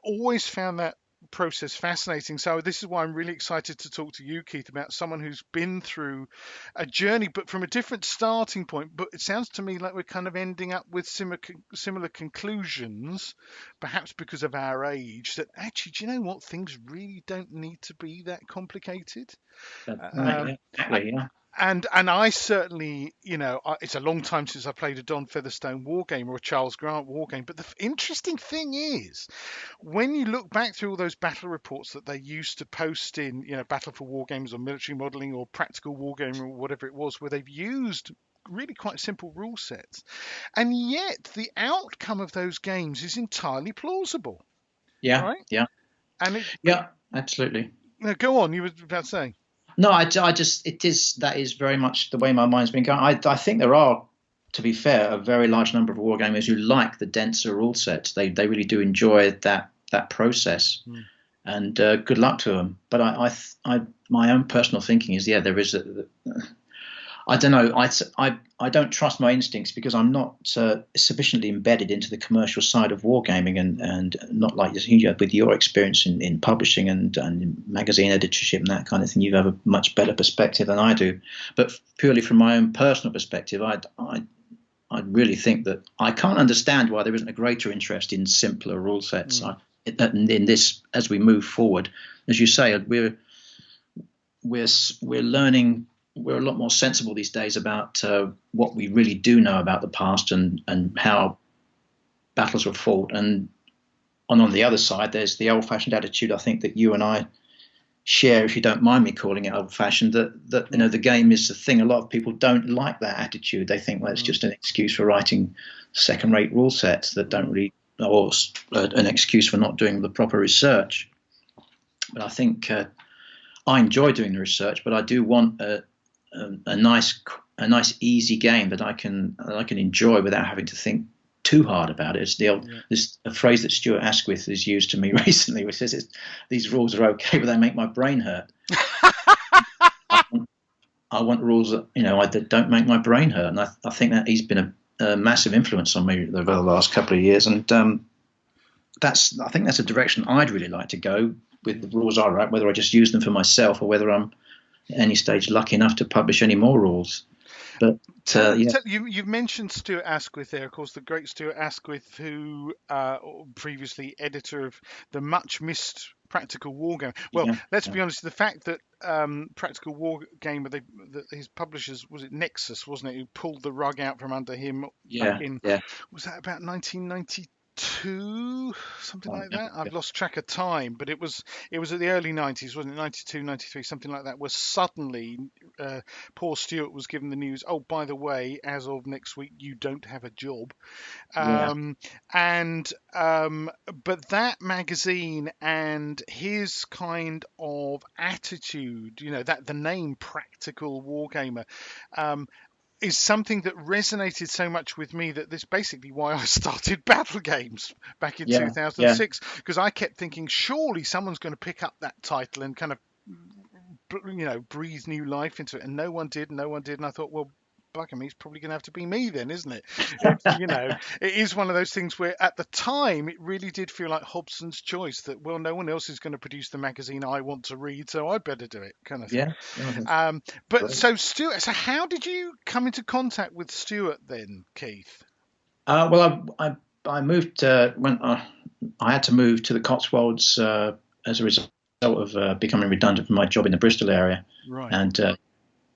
always found that process fascinating. So this is why I'm really excited to talk to you, Keith, about someone who's been through a journey, but from a different starting point. But it sounds to me like we're kind of ending up with similar conclusions, perhaps because of our age, that actually, do you know what? Things really don't need to be that complicated. Exactly, yeah. And I certainly, it's a long time since I played a Don Featherstone wargame or a Charles Grant wargame. But the interesting thing is, when you look back through all those battle reports that they used to post in, Battle for Wargames or Military Modelling or Practical Wargaming or whatever it was, where they've used really quite simple rule sets, and yet the outcome of those games is entirely plausible. Yeah, right? Yeah, and absolutely. Go on. You were about to say. No, that is very much the way my mind's been going. I think there are, to be fair, a very large number of wargamers who like the denser rule sets. They really do enjoy that process, and good luck to them. But my own personal thinking is, there is I don't know. I don't trust my instincts because I'm not sufficiently embedded into the commercial side of wargaming, and not like you with your experience in publishing and magazine editorship and that kind of thing. You have a much better perspective than I do. But purely from my own personal perspective, I really think that I can't understand why there isn't a greater interest in simpler rule sets. In this, as we move forward, as you say, we're learning. We're a lot more sensible these days about what we really do know about the past and how battles were fought. And on the other side, there's the old-fashioned attitude, I think, that you and I share, if you don't mind me calling it old-fashioned, that the game is the thing. A lot of people don't like that attitude. They think, well, it's just an excuse for writing second-rate rule sets that don't really, or an excuse for not doing the proper research. But I think I enjoy doing the research, but I do want a nice easy game that I can enjoy without having to think too hard about it. It's a phrase that Stuart Asquith has used to me recently, which says these rules are okay, but they make my brain hurt. I want rules that don't make my brain hurt, and I think that he's been a massive influence on me over the last couple of years, and I think that's a direction I'd really like to go with the rules I write, whether I just use them for myself or whether I'm at any stage lucky enough to publish any more rules. But you've mentioned Stuart Asquith there, of course, the great Stuart Asquith, who previously editor of the much missed Practical Wargamer. Well, let's be honest, the fact that Practical Wargamer, that his publishers, was it Nexus, wasn't it, who pulled the rug out from under him back in, was that about 1992? Something like that. I've lost track of time, but it was at the early 90s, wasn't it? 92, 93, something like that, where suddenly poor Stuart was given the news, oh, by the way, as of next week, you don't have a job. But that magazine and his kind of attitude, that the name Practical Wargamer, is something that resonated so much with me that this basically why I started Battlegames back in 2006, because I kept thinking surely someone's going to pick up that title and kind of breathe new life into it, and no one did. And I thought, well, bugger me, it's probably going to have to be me then, isn't it? It is one of those things where at the time it really did feel like Hobson's choice, that, well, no one else is going to produce the magazine I want to read, so I better do it, kind of thing. But so Stuart, so how did you come into contact with Stuart then, Keith? Well, I moved when I had to move to the Cotswolds as a result of becoming redundant from my job in the Bristol area, right? And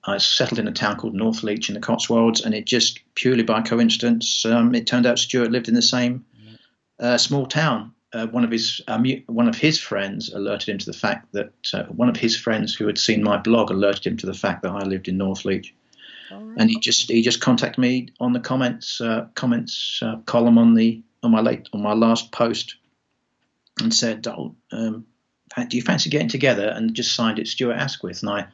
I settled in a town called Northleach in the Cotswolds, and it just purely by coincidence, it turned out Stuart lived in the same small town. One of his friends alerted him to the fact that one of his friends who had seen my blog alerted him to the fact that I lived in Northleach, and he just contacted me on the comments column on my last post, and said, "Do you fancy getting together?" And just signed it Stuart Asquith, and I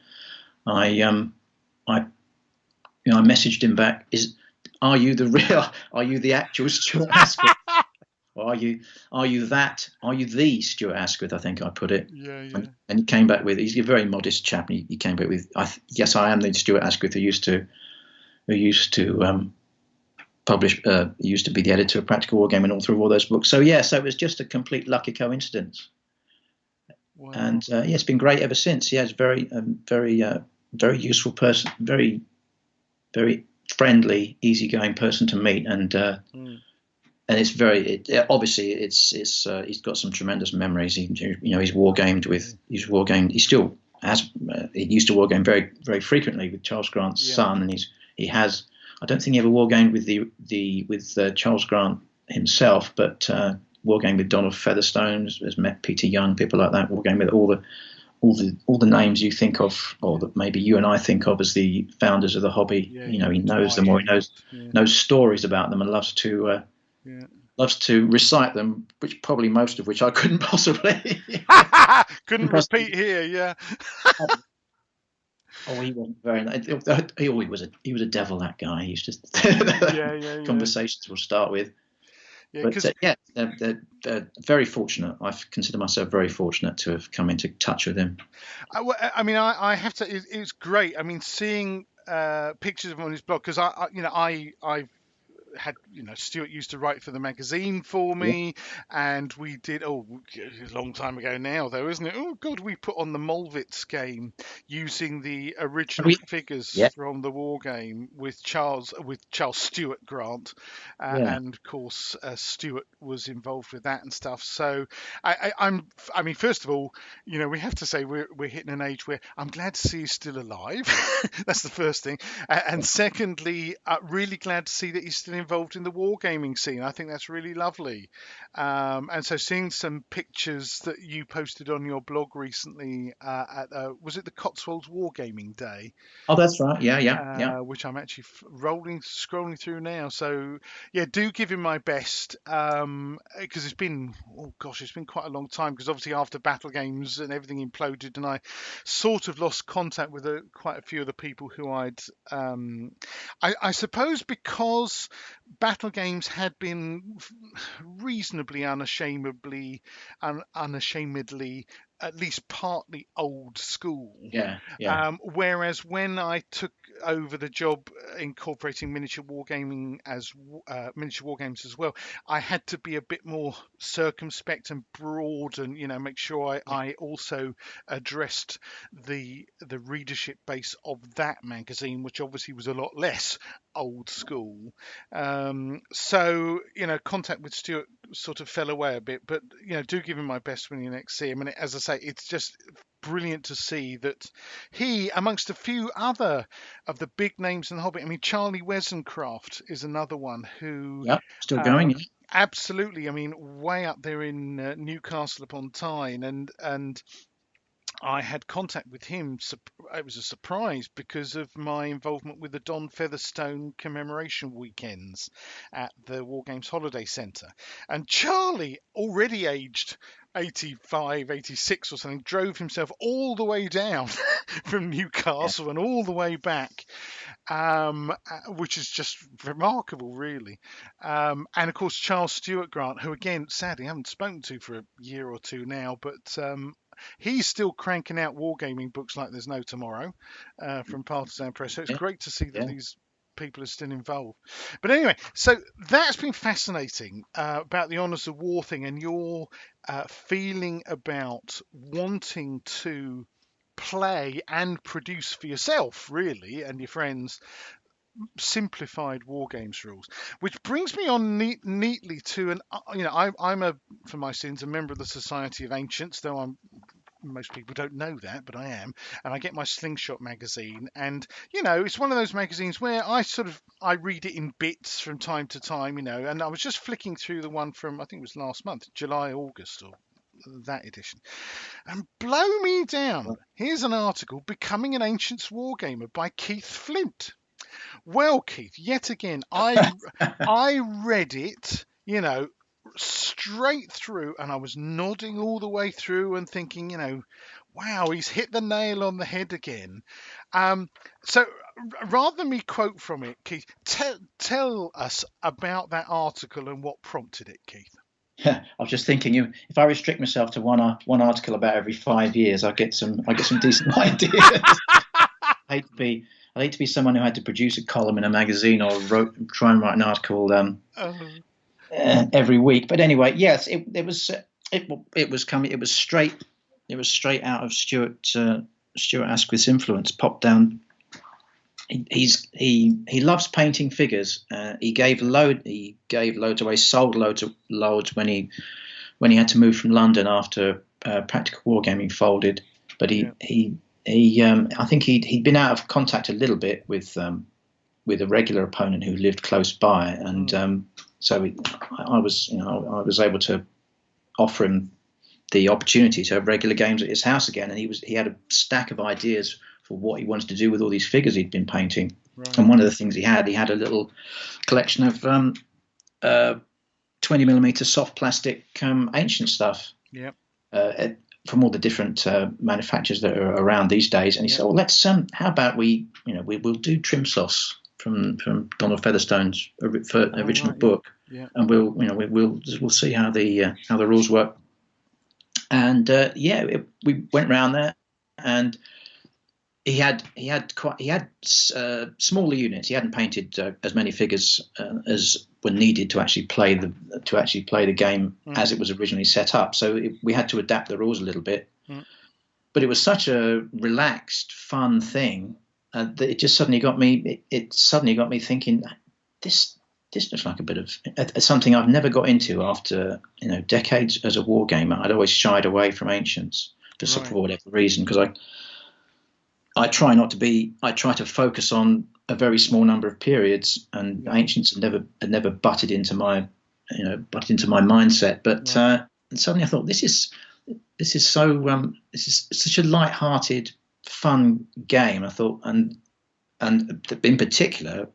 messaged him back, are you the actual Stuart Asquith? Or are you the Stuart Asquith? I think I put it. Yeah. And he came back with, he's a very modest chap, and he came back with, yes, I am the Stuart Asquith who used to publish, used to be the editor of Practical Wargaming and author of all those books. So it was just a complete lucky coincidence. Wow. And it's been great ever since. Yeah, it's very useful person, very, very friendly, easygoing person to meet, and it's obviously he's got some tremendous memories. He's wargamed. He still has. He used to wargame very, very frequently with Charles Grant's son, and he has. I don't think he ever wargamed with Charles Grant himself, but wargamed with Donald Featherstone, has met Peter Young, people like that. Wargamed with all the names you think of, or that maybe you and I think of as the founders of the hobby. He knows them, or he knows stories about them, and loves to recite them, which probably most of which I couldn't possibly repeat here. Yeah. He wasn't very. He was a devil, that guy. He's just conversations will start with. They're very fortunate. I consider myself very fortunate to have come into touch with him. I have to. It's great. I mean, seeing pictures of him on his blog, because I've had, Stuart used to write for the magazine for me, and we did, a long time ago now though, isn't it? Oh God, we put on the Molvitz game using the original figures from the war game with Charles Stuart Grant, and of course Stuart was involved with that and stuff. So I mean, first of all, we have to say we're hitting an age where I'm glad to see he's still alive. That's the first thing, and secondly, really glad to see that he's still involved in the wargaming scene. I think that's really lovely. And so seeing some pictures that you posted on your blog recently at was it the Cotswolds Wargaming Day? Oh, that's right. Yeah. Which I'm actually scrolling through now. So do give him my best, because it's been quite a long time, because obviously after Battlegames and everything imploded, and I sort of lost contact with quite a few of the people who I suppose because Battlegames had been reasonably unashamedly at least partly old school. Whereas when I took over the job incorporating miniature wargames as well, I had to be a bit more circumspect and broad, and make sure I also addressed the readership base of that magazine, which obviously was a lot less old school. So contact with Stuart sort of fell away a bit, but do give him my best when you next see him. And as I say, it's just brilliant to see that he, amongst a few other of the big names in the hobby, I mean, Charlie Wesencraft is another one who still going. Absolutely. I mean, way up there in Newcastle upon Tyne, and I had contact with him. It was a surprise because of my involvement with the Don Featherstone commemoration weekends at the Wargames Holiday Centre. And Charlie, already aged 85, 86 or something, drove himself all the way down from Newcastle and all the way back, which is just remarkable, really. And of course, Charles Stuart Grant, who again, sadly, I haven't spoken to for a year or two now, but he's still cranking out wargaming books like there's no tomorrow from Partisan Press. So it's great to see that these people are still involved. But anyway, so that's been fascinating about the Honours of War thing, and your feeling about wanting to play and produce for yourself, really, and your friends, simplified war games rules, which brings me on neatly to an I'm for my sins a member of the Society of Ancients, though most people don't know that, but I am, and I get my Slingshot magazine, and it's one of those magazines where I read it in bits from time to time, and I was just flicking through the one from, I think it was last month, July, August, or that edition, and blow me down, here's an article, Becoming an Ancients Wargamer by Keith Flint. Well, Keith, yet again, I read it, straight through, and I was nodding all the way through and thinking, wow, he's hit the nail on the head again. So rather than me quote from it, Keith, tell us about that article and what prompted it, Keith. I was just thinking, if I restrict myself to one article about every 5 years, I get some decent ideas. I'd hate to be someone who had to produce a column in a magazine or try and write an article every week. But anyway, yes, it was straight out of Stuart Asquith's influence. Popped down. He loves painting figures. He gave loads away, sold loads when he had to move from London after Practical Wargaming folded. But I think he'd been out of contact a little bit with a regular opponent who lived close by, and so I was able to offer him the opportunity to have regular games at his house again, and he had a stack of ideas for what he wanted to do with all these figures he'd been painting. Right. And one of the things he had a little collection of 20mm soft plastic ancient stuff. Yep. From all the different manufacturers that are around these days, and he said, "Well, let's how about we'll do Trim Sauce from Donald Featherstone's original book, and we'll see how the rules work." And we went round there, and he had smaller units. He hadn't painted as many figures as were needed to actually play the game as it was originally set up. So we had to adapt the rules a little bit. But it was such a relaxed, fun thing that it just suddenly got me. It suddenly got me thinking, this looks like a bit of something I've never got into after decades as a war gamer. I'd always shied away from Ancients for whatever reason, because I try to focus on a very small number of periods, and Ancients had never butted into my mindset. But suddenly I thought, this is such a light-hearted, fun game. I thought, and in particular,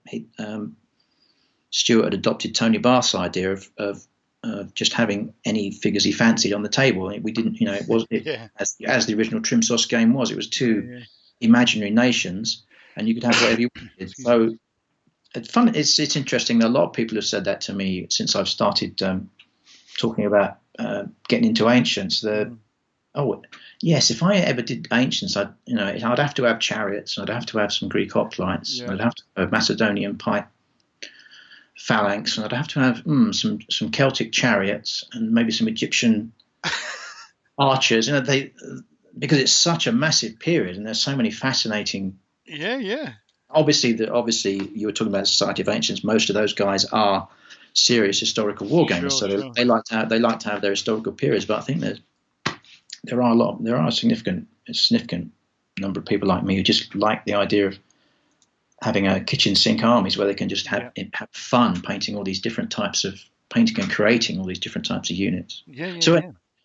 Stuart had adopted Tony Bath's idea of just having any figures he fancied on the table. We didn't, as the original Trim Sauce game was. It was two imaginary nations, and you could have whatever you wanted. So it's fun. It's interesting. A lot of people have said that to me since I've started talking about getting into Ancients. If I ever did Ancients, I'd have to have chariots, I'd have to have some Greek hoplites, I'd have to have Macedonian pike phalanx, and I'd have to have some Celtic chariots and maybe some Egyptian archers. Because it's such a massive period, and there's so many fascinating. Obviously, you were talking about Society of Ancients. Most of those guys are serious historical war gamers, they like to have their historical periods. But I think there are a significant number of people like me who just like the idea of having a kitchen sink armies where they can just have fun painting all these different types of painting and creating all these different types of units.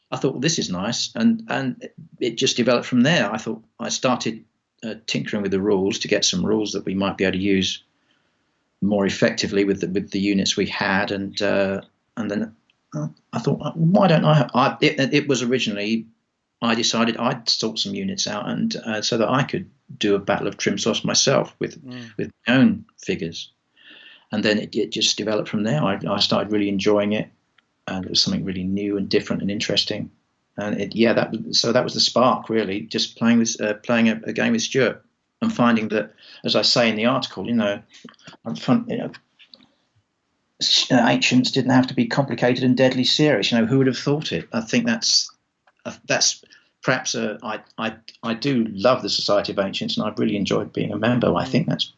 I thought, well, this is nice, and it just developed from there. I thought I started tinkering with the rules to get some rules that we might be able to use more effectively with the units we had, and then I thought, why don't I? It was originally I decided I'd sort some units out, and so that I could do a Battle of Trim Sauce myself with my own figures, and then it just developed from there. I started really enjoying it. And it was something really new and different and interesting. And that was the spark, really, just playing a game with Stuart and finding that, as I say in the article, Ancients didn't have to be complicated and deadly serious. Who would have thought it? I think that's perhaps I do love the Society of Ancients, and I've really enjoyed being a member. I think that's,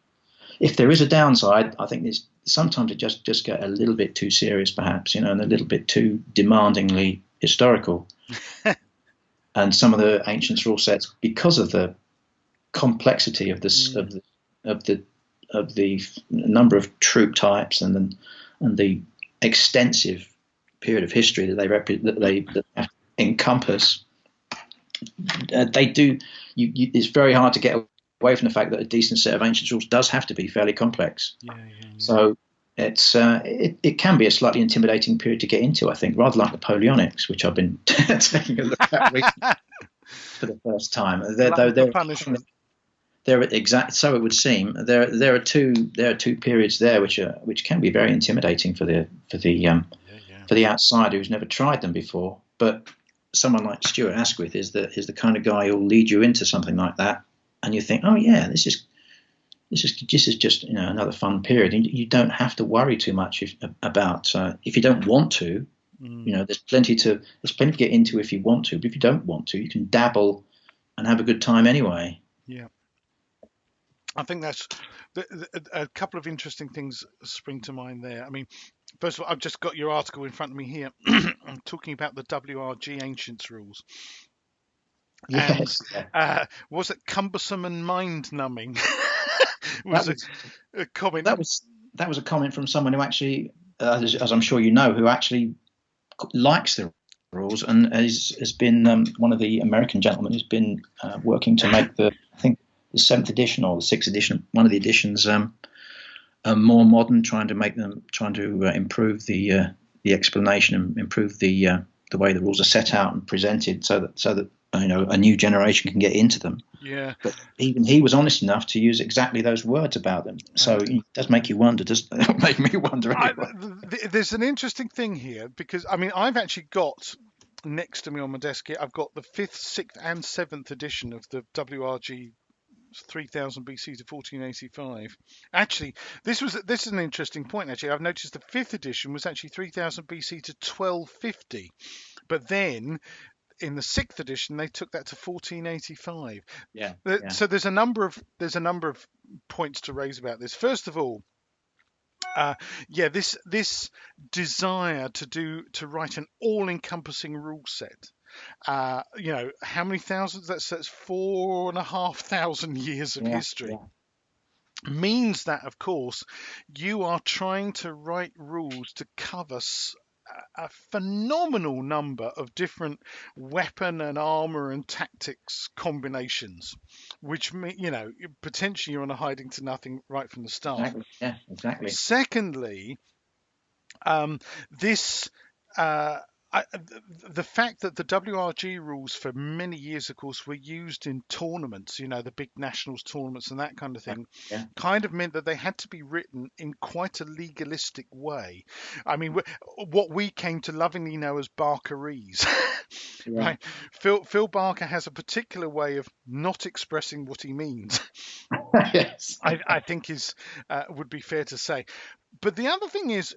if there is a downside, I think there's sometimes it just get a little bit too serious, perhaps, and a little bit too demandingly historical. And some of the Ancients rule sets, because of the complexity of the number of troop types and the extensive period of history that they encompass, they do. It's very hard to get away from the fact that a decent set of Ancients rules does have to be fairly complex. Yeah. So it can be a slightly intimidating period to get into, I think, rather like Napoleonics, which I've been taking a look at recently for the first time. They're exact. So it would seem there are two periods there which can be very intimidating for the outsider who's never tried them before. But someone like Stuart Asquith is the kind of guy who'll lead you into something like that, and you think, oh yeah, this is just another fun period. And you don't have to worry too much about if you don't want to. There's plenty to get into if you want to, but if you don't want to, you can dabble and have a good time anyway. Yeah. I think that's a couple of interesting things spring to mind there. I mean, first of all, I've just got your article in front of me here. I'm talking about the WRG Ancients rules. Yes. And, was it cumbersome and mind-numbing? was a comment. That was a comment from someone who actually, as I'm sure you know, who actually likes the rules and has been one of the American gentlemen who's been working to make the 7th edition or the 6th edition, one of the editions, more modern, trying to improve the explanation and improve the way the rules are set out and presented, so that a new generation can get into them. Yeah. But even he was honest enough to use exactly those words about them. So it does make you wonder. Does it make me wonder? Anyway. There's an interesting thing here, because I've actually got next to me on my desk here, I've got the 5th, 6th, and 7th edition of the WRG 3000 BC to 1485. Actually, this is an interesting point. Actually, I've noticed the 5th edition was actually 3000 BC to 1250, but then in the 6th edition they took that to 1485. Yeah. So there's a number of points to raise about this. First of all, this desire to write an all-encompassing rule set. How many thousands? That's 4,500 years of history. Yeah. Means that, of course, you are trying to write rules to cover a phenomenal number of different weapon and armor and tactics combinations, which potentially you're on a hiding to nothing right from the start. Exactly. Yeah, exactly. Secondly, the fact that the WRG rules for many years, of course, were used in tournaments, the big nationals tournaments and that kind of thing, kind of meant that they had to be written in quite a legalistic way. I mean, what we came to lovingly know as Barkerese. Right? Phil Barker has a particular way of not expressing what he means. Yes. I think would be fair to say. But the other thing is,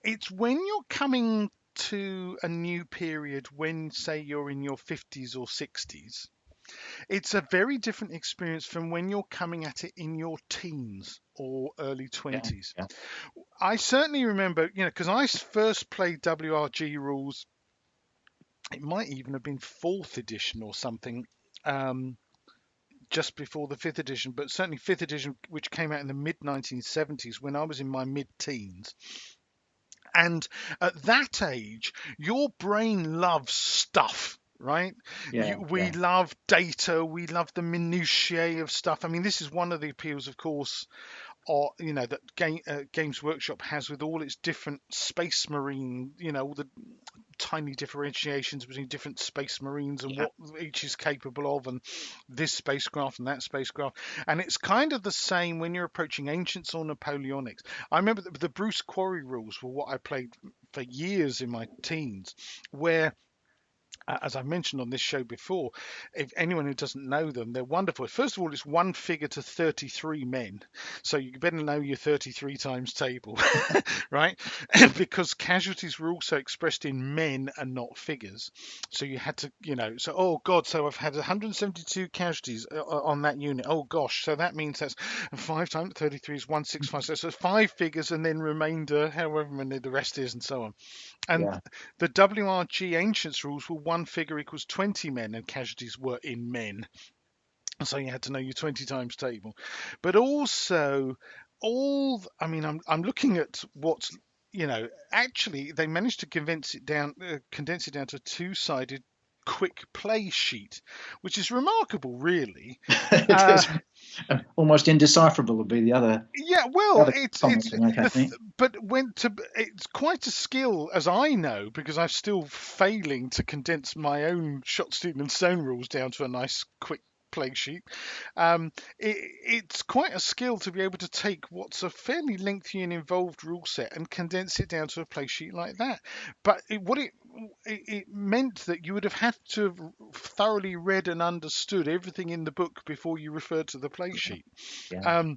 it's when you're coming to a new period, when say you're in your 50s or 60s, it's a very different experience from when you're coming at it in your teens or early 20s. Yeah. I certainly remember, because I first played WRG rules, it might even have been 4th edition or something, just before the 5th edition, but certainly 5th edition, which came out in the mid-1970s when I was in my mid-teens. And at that age, your brain loves stuff, right? We love data. We love the minutiae of stuff. I mean, this is one of the appeals, of course, that Games Workshop has with all its different space marine, all the tiny differentiations between different space marines and what each is capable of, and this spacecraft and that spacecraft. And it's kind of the same when you're approaching Ancients or Napoleonics. I remember the Bruce Quarry rules were what I played for years in my teens, where as I mentioned on this show before, if anyone who doesn't know them, they're wonderful. First of all, it's one figure to 33 men. So you better know your 33 times table, right? Because casualties were also expressed in men and not figures. So you had to, so, oh God, so I've had 172 casualties on that unit. Oh gosh, so that means that's 5 times 33 is 165. So it's 5 figures and then remainder, however many the rest is, and so on. And Yeah. the WRG Ancients rules were one figure equals 20 men, and casualties were in men. So you had to know your 20 times table. But also, I'm looking at what's, actually they managed to condense it down to a two-sided quick play sheet, which is remarkable, really. It is almost indecipherable would be the other. Yeah, The well, other comments to make, I think. but it's quite a skill, as I know, because I'm still failing to condense my own shot, steel, and stone rules down to a nice quick play sheet. It's quite a skill to be able to take what's a fairly lengthy and involved rule set and condense it down to a play sheet like that. But it meant that you would have had to have thoroughly read and understood everything in the book before you referred to the play sheet. Yeah.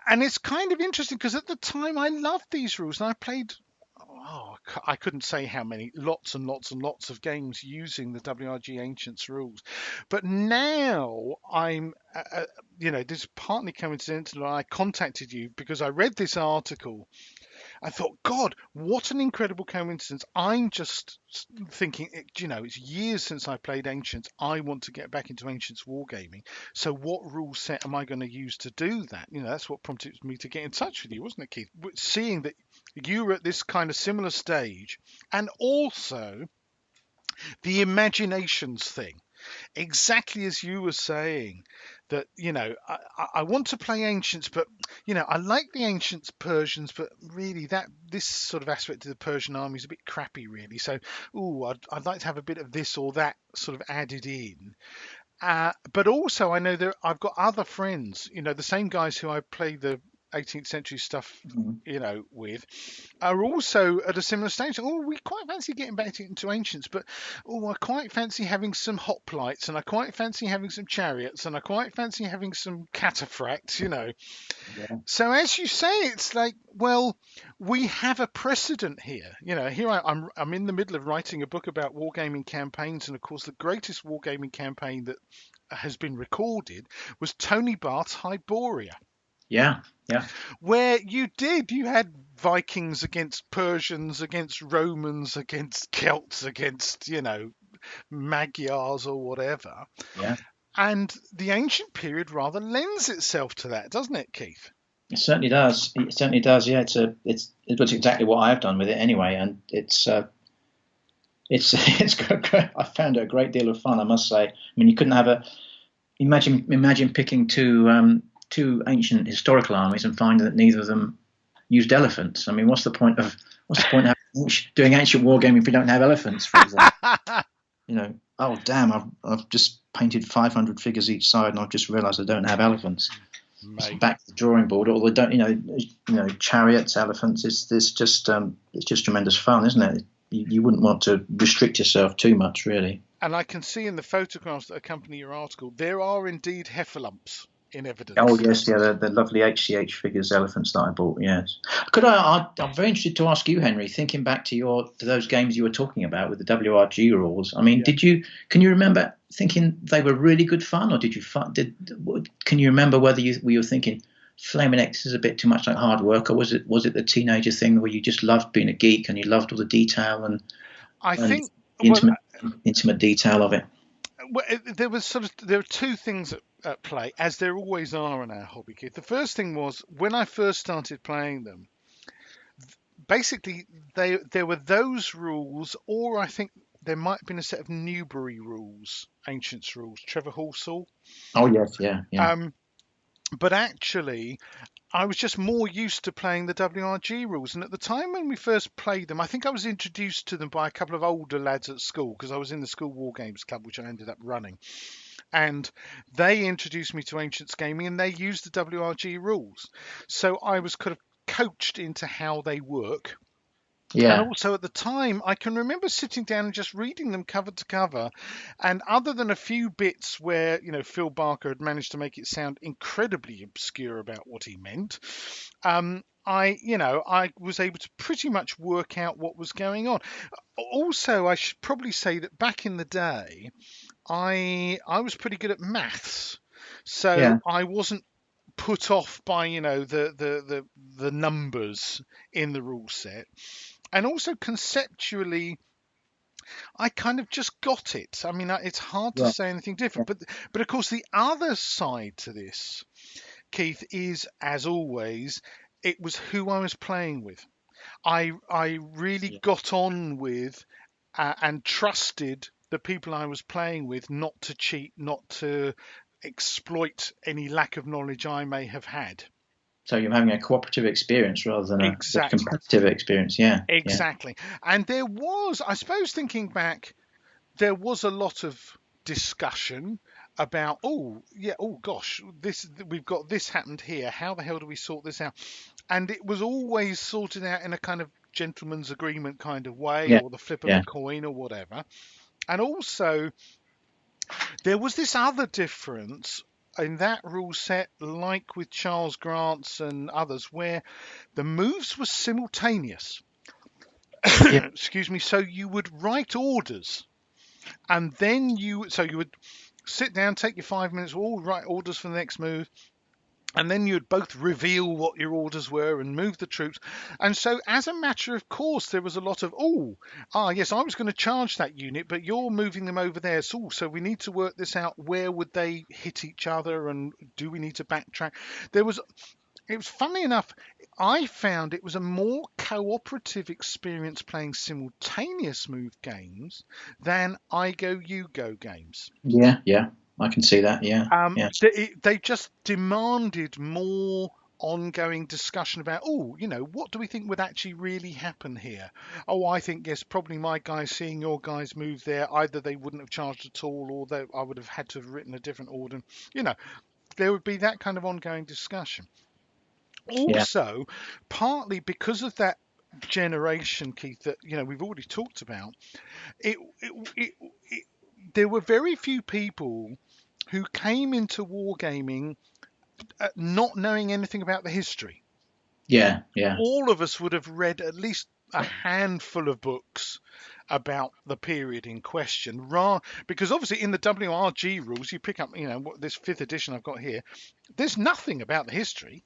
And it's kind of interesting because at the time I loved these rules and I played, I couldn't say how many, lots and lots and lots of games using the WRG Ancients rules. But now I'm, this is partly coincidental. I contacted you because I read this article. I thought, God, what an incredible coincidence. I'm just thinking, it's years since I played Ancients. I want to get back into Ancients Wargaming. So what rule set am I going to use to do that? That's what prompted me to get in touch with you, wasn't it, Keith? Seeing that you were at this kind of similar stage, and also the imaginations thing. Exactly as you were saying, that I want to play Ancients, but I like the Ancients Persians, but really this sort of aspect of the Persian army is a bit crappy, really. So I'd like to have a bit of this or that sort of added in. But also I know that I've got other friends, the same guys who I play the 18th century stuff, with, are also at a similar stage. We quite fancy getting back into Ancients, but I quite fancy having some hoplites, and I quite fancy having some chariots, and I quite fancy having some cataphracts, Yeah. So as you say, it's like, well, we have a precedent here. Here I'm in the middle of writing a book about wargaming campaigns, and of course the greatest wargaming campaign that has been recorded was Tony Barth's Hyboria. Yeah. Where you had Vikings against Persians, against Romans, against Celts, against, Magyars or whatever. Yeah. And the ancient period rather lends itself to that, doesn't it, Keith? It certainly does. It certainly does. Yeah, it's exactly what I've done with it anyway, and it's I found it a great deal of fun, I must say. I mean, you couldn't have imagine picking two ancient historical armies and finding that neither of them used elephants. I mean, what's the point of doing ancient wargaming if we don't have elephants, for example? Oh damn, I've just painted 500 figures each side, and I've just realised I don't have elephants. Back to the drawing board. Or they don't, chariots, elephants. It's just tremendous fun, isn't it? You wouldn't want to restrict yourself too much, really. And I can see in the photographs that accompany your article, there are indeed heffalumps in evidence. Oh yes, yeah, the lovely HCH figures elephants that I bought. Yes. I'm very interested to ask you, Henry. Thinking back to those games you were talking about with the WRG rules. I mean, can you remember thinking they were really good fun, or can you remember whether you were thinking Flaming X is a bit too much like hard work, or was it the teenager thing where you just loved being a geek and you loved all the detail and the intimate detail of it? Well, there are two things at play, as there always are in our hobby, Keith. The first thing was when I first started playing them. Basically, there were those rules, or I think there might have been a set of Newbury rules, Ancients rules, Trevor Halsall. Oh yes, yeah. But actually, I was just more used to playing the WRG rules. And at the time when we first played them, I think I was introduced to them by a couple of older lads at school, because I was in the school war games club, which I ended up running. And they introduced me to Ancients Gaming, and they used the WRG rules. So I was kind of coached into how they work. Yeah. And also at the time, I can remember sitting down and just reading them cover to cover. And other than a few bits where, Phil Barker had managed to make it sound incredibly obscure about what he meant, I was able to pretty much work out what was going on. Also, I should probably say that back in the day, I was pretty good at maths. So Yeah. I wasn't put off by, the numbers in the rule set. And also conceptually, I kind of just got it. I mean, it's hard to Right. say anything Yeah. different. But of course, the other side to this, Keith, is, as always, it was who I was playing with. I really Yeah. got on with and trusted the people I was playing with not to cheat, not to exploit any lack of knowledge I may have had. So you're having a cooperative experience rather than a Exactly. competitive experience. Yeah. Exactly. And there was, I suppose, thinking back, there was a lot of discussion about, oh gosh, we've got this happened here. How the hell do we sort this out? And it was always sorted out in a kind of gentleman's agreement kind of way, Yeah. or the flip of Yeah. a coin or whatever. And also, there was this other difference in that rule set, like with Charles Grant's and others, where the moves were simultaneous. Yeah. Excuse me. So you would write orders, and then you would sit down, take your 5 minutes, all write orders for the next move, and then you'd both reveal what your orders were and move the troops. And so, as a matter of course, there was a lot of, yes, I was going to charge that unit, but you're moving them over there. So we need to work this out. Where would they hit each other, and do we need to backtrack? It was funny enough, I found it was a more cooperative experience playing simultaneous move games than I go, you go games. Yeah. Yeah. I can see that. Yeah. Yeah. They just demanded more ongoing discussion about, what do we think would actually really happen here? Oh, I think, yes, probably my guys seeing your guys move there, either they wouldn't have charged at all, or I would have had to have written a different order. There would be that kind of ongoing discussion. Yeah. Also, partly because of that generation, Keith, that we've already talked about, it, there were very few people who came into wargaming not knowing anything about the history. Yeah. Yeah. All of us would have read at least a handful of books about the period in question, because obviously in the WRG rules, you pick up, this 5th edition I've got here, there's nothing about the history.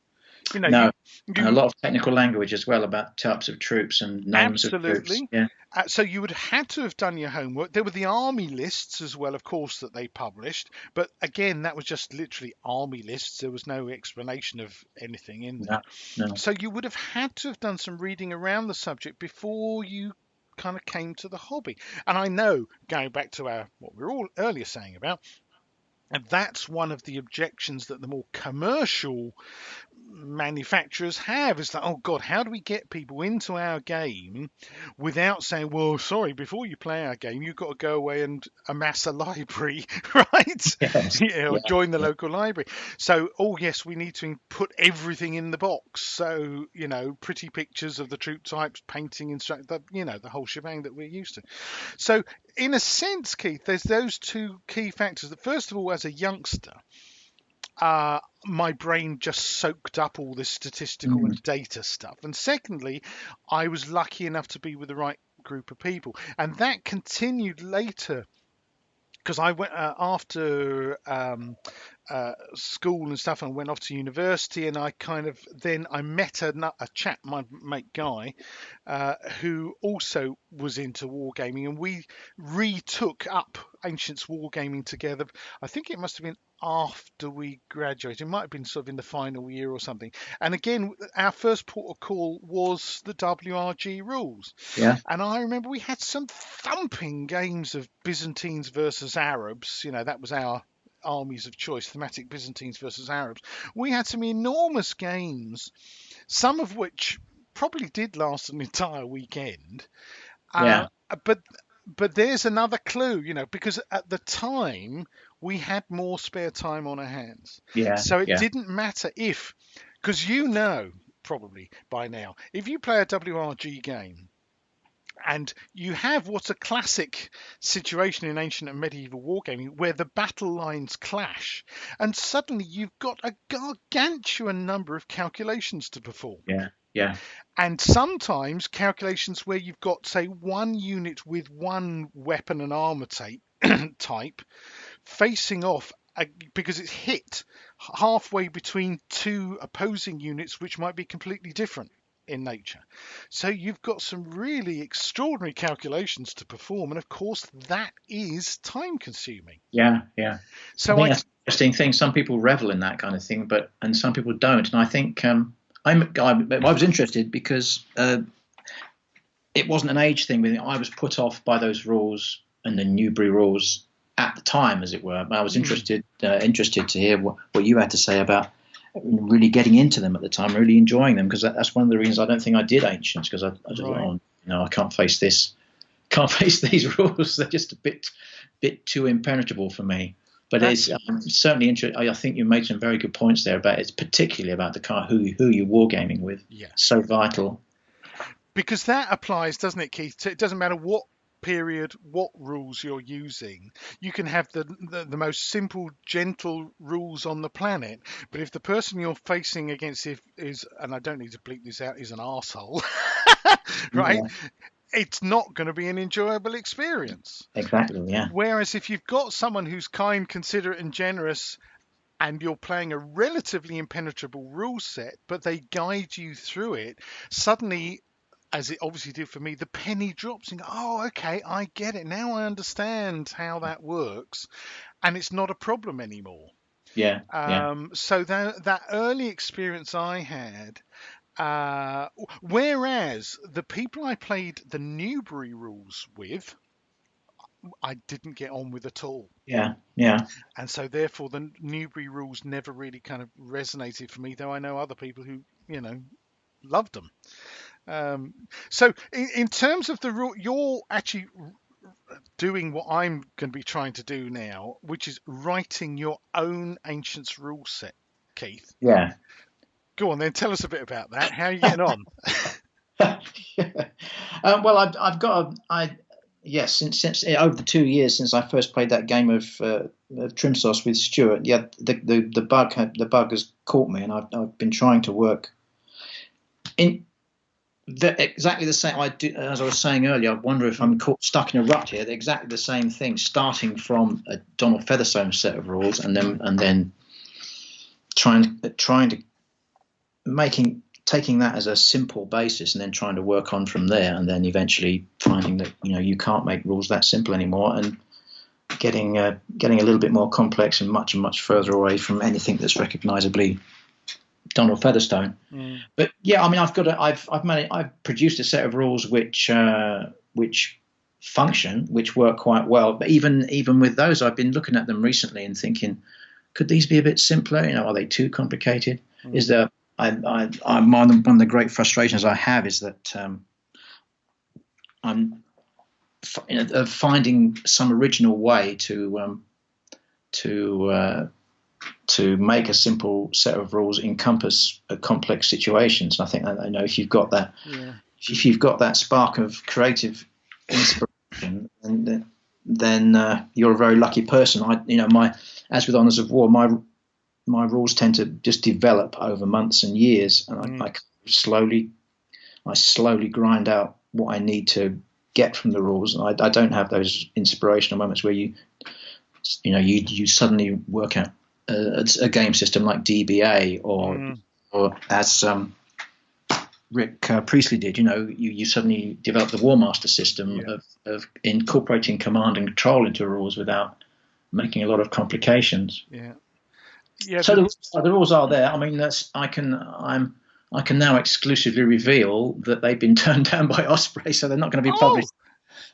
No, and a lot of technical language as well about types of troops and names of troops. Yeah. So you would have had to have done your homework. There were the army lists as well, of course, that they published. But again, that was just literally army lists. There was no explanation of anything in there. No. So you would have had to have done some reading around the subject before you kind of came to the hobby. And I know, going back to what we were all earlier saying about, and that's one of the objections that the more commercial manufacturers have, is that, oh God, how do we get people into our game without saying, well, sorry, before you play our game, you've got to go away and amass a library, right? Yes. Or join the local library. So, yes, we need to put everything in the box. So, pretty pictures of the troop types, painting, the whole shebang that we're used to. So, in a sense, Keith, there's those two key factors. That first of all, as a youngster, my brain just soaked up all this statistical and data stuff. And secondly, I was lucky enough to be with the right group of people. And that continued later, because I went after school and stuff, and went off to university, and I met a chap, my mate Guy, who also was into wargaming, and we retook up Ancients Wargaming together. I think it must have been after we graduated. It might have been sort of in the final year or something. And again, our first port of call was the WRG rules. Yeah. And I remember we had some thumping games of Byzantines versus Arabs. That was our armies of choice, thematic Byzantines versus Arabs. We had some enormous games, some of which probably did last an entire weekend. Yeah. But there's another clue, because at the time we had more spare time on our hands. Yeah. So it didn't matter because probably by now, if you play a WRG game And you have what's a classic situation in ancient and medieval wargaming where the battle lines clash, and suddenly you've got a gargantuan number of calculations to perform. Yeah. And sometimes calculations where you've got, say, one unit with one weapon and armor type facing off because it's hit halfway between two opposing units which might be completely different in nature. So you've got some really extraordinary calculations to perform, and of course that is time consuming. Yeah. So I think that's an interesting thing. Some people revel in that kind of thing, and some people don't. And I think I was interested because it wasn't an age thing with it. I was put off by those rules and the Newbury rules at the time, as it were. I was interested to hear what you had to say about really getting into them at the time, really enjoying them, because that's one of the reasons I don't think I did Ancients, because I just thought, I can't face these rules. They're just a bit too impenetrable for me. But it's certainly interesting. I think you made some very good points there about it's particularly about the who you're wargaming with. Yeah, so vital. Because that applies, doesn't it, Keith? It doesn't matter what period, what rules you're using. You can have the most simple, gentle rules on the planet, but if the person you're facing against is, and I don't need to bleep this out, is an arsehole, right? Yeah. It's not going to be an enjoyable experience. Exactly, yeah. Whereas if you've got someone who's kind, considerate, and generous, and you're playing a relatively impenetrable rule set, but they guide you through it, suddenly, as it obviously did for me, the penny drops and go, oh, okay, I get it. Now I understand how that works, and it's not a problem anymore. Yeah. So that early experience I had, whereas the people I played the Newbury rules with, I didn't get on with at all. Yeah. And so therefore the Newbury rules never really kind of resonated for me, though I know other people who, loved them. So in terms of the rule, you're actually doing what I'm going to be trying to do now, which is writing your own Ancients rule set, Keith. Yeah. Go on then, tell us a bit about that. How are you getting on? Well, I've got since over the 2 years since I first played that game of Trimsos with Stuart, the bug has caught me, and I've been trying to work in exactly the same. As I was saying earlier, I wonder if I'm stuck in a rut here. They're exactly the same thing, starting from a Donald Featherstone set of rules, and then trying to taking that as a simple basis, and then trying to work on from there, and then eventually finding that you can't make rules that simple anymore, and getting a little bit more complex and much further away from anything that's recognisably Donald Featherstone. But yeah, I mean, I've produced a set of rules which function, which work quite well. But even with those, I've been looking at them recently and thinking, could these be a bit simpler? Are they too complicated? Is there? One of the great frustrations I have is that I'm finding some original way to make a simple set of rules encompass complex situations. And I think if you've got that, if you've got that spark of creative inspiration, then you're a very lucky person. As with Honours of War, my rules tend to just develop over months and years, and I slowly grind out what I need to get from the rules. And I don't have those inspirational moments where you suddenly work out a game system like DBA or as Rick Priestley did. You suddenly develop the War Master system of incorporating command and control into rules without making a lot of complications. Yeah, so the rules are there. I mean, I can now exclusively reveal that they've been turned down by Osprey, so they're not going to be published.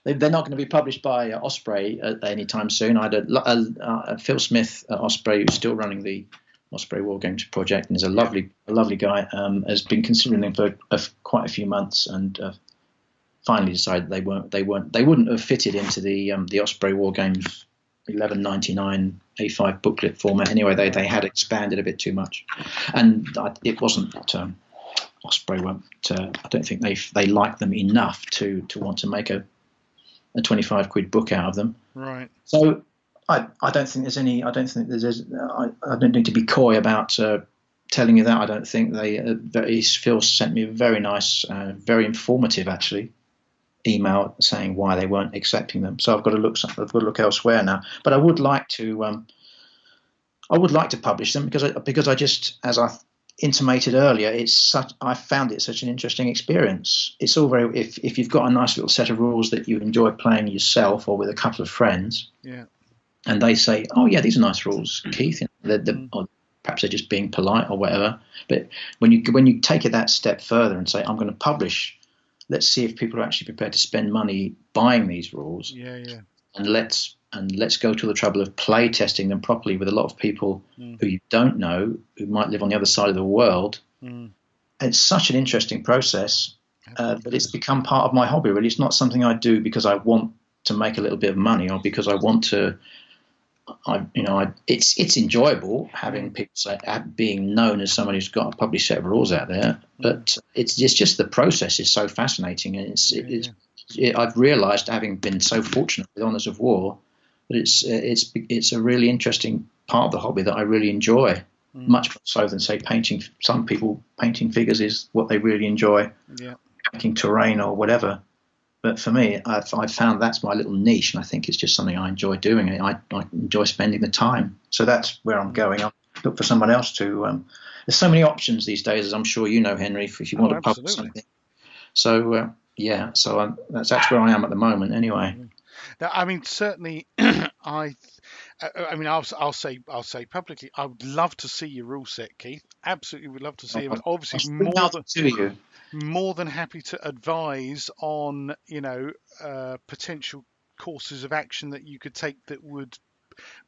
They're not going to be published by Osprey anytime soon. I had Phil Smith at Osprey, who's still running the Osprey Wargames project, and is a lovely guy. Has been considering them for quite a few months, and finally decided they wouldn't have fitted into the Osprey Wargames 1199 A5 booklet format. Anyway, they had expanded a bit too much, and it wasn't Osprey won't. I don't think they like them enough to want to make a 25 quid book out of them. Right. So I don't think there's any. I don't think there's. I don't need to be coy about telling you that. I don't think Phil sent me a very nice, very informative actually email saying why they weren't accepting them. So I've got to look elsewhere now. But I would like to. I would like to publish them because I just, as I intimated earlier, I found it such an interesting experience. It's all very, if you've got a nice little set of rules that you enjoy playing yourself or with a couple of friends, and they say, oh yeah, these are nice rules, Keith, or perhaps they're just being polite or whatever. But when you take it that step further and say, I'm going to publish, let's see if people are actually prepared to spend money buying these rules. And let's go to the trouble of play testing them properly with a lot of people who you don't know, who might live on the other side of the world. And it's such an interesting process that it's become part of my hobby. Really, it's not something I do because I want to make a little bit of money or because I want to. It's enjoyable having people say, being known as someone who's got a published set of rules out there, but it's just the process is so fascinating, and I've realised, having been so fortunate with Honours of War, that it's a really interesting part of the hobby that I really enjoy, much more so than say painting. Some people painting figures is what they really enjoy, painting terrain or whatever. But for me, I've found that's my little niche, and I think it's just something I enjoy doing. I enjoy spending the time. So that's where I'm going. I'll look for someone else to. There's so many options these days, as I'm sure you know, Henry, if you want to publish something. So that's where I am at the moment, anyway. Now, I mean, certainly, I'll say publicly, I would love to see your rule set, Keith. Absolutely, would love to see it. Obviously, more than happy to advise on potential courses of action that you could take that would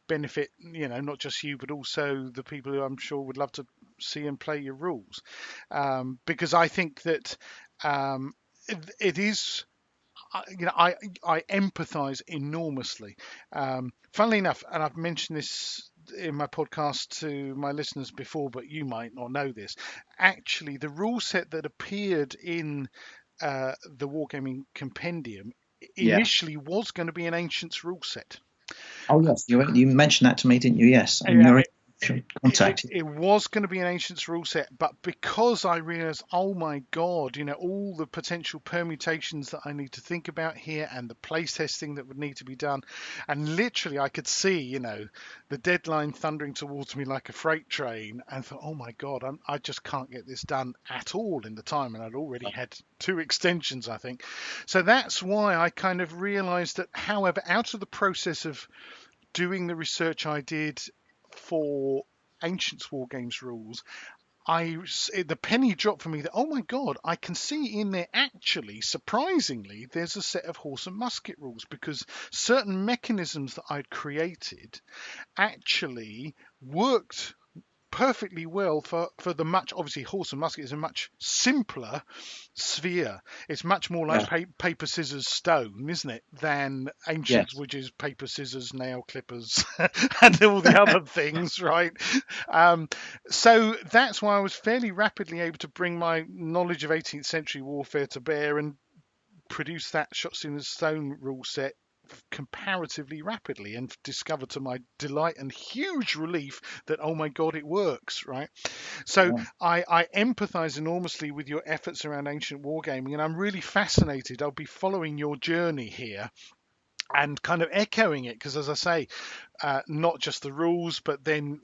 benefit not just you but also the people who I'm sure would love to see and play your rules, because I think that it is. I empathise enormously. Funnily enough, and I've mentioned this in my podcast to my listeners before, but you might not know this. Actually, the rule set that appeared in the Wargaming Compendium initially was going to be an Ancients rule set. Oh yes, you mentioned that to me, didn't you? Yes, and it was going to be an Ancients rule set, but because I realised, oh my god, all the potential permutations that I need to think about here and the place testing that would need to be done, and literally I could see, the deadline thundering towards me like a freight train, and thought, oh my god, I just can't get this done at all in the time, and I'd already had 2 extensions, I think. So that's why I kind of realised that, however, out of the process of doing the research I did for Ancients Wargames rules, the penny dropped for me that, oh my god, I can see in there actually, surprisingly, there's a set of horse and musket rules, because certain mechanisms that I'd created actually worked perfectly well for the much, obviously horse and musket is a much simpler sphere. It's much more like paper, scissors, stone, isn't it, than Ancients, which is paper, scissors, nail clippers and all the other things, right? So that's why I was fairly rapidly able to bring my knowledge of 18th century warfare to bear and produce that shots in the stone rule set comparatively rapidly, and discovered to my delight and huge relief that, oh my god, it works, right? So I empathize enormously with your efforts around ancient wargaming, and I'm really fascinated. I'll be following your journey here and kind of echoing it, because as I say, not just the rules, but then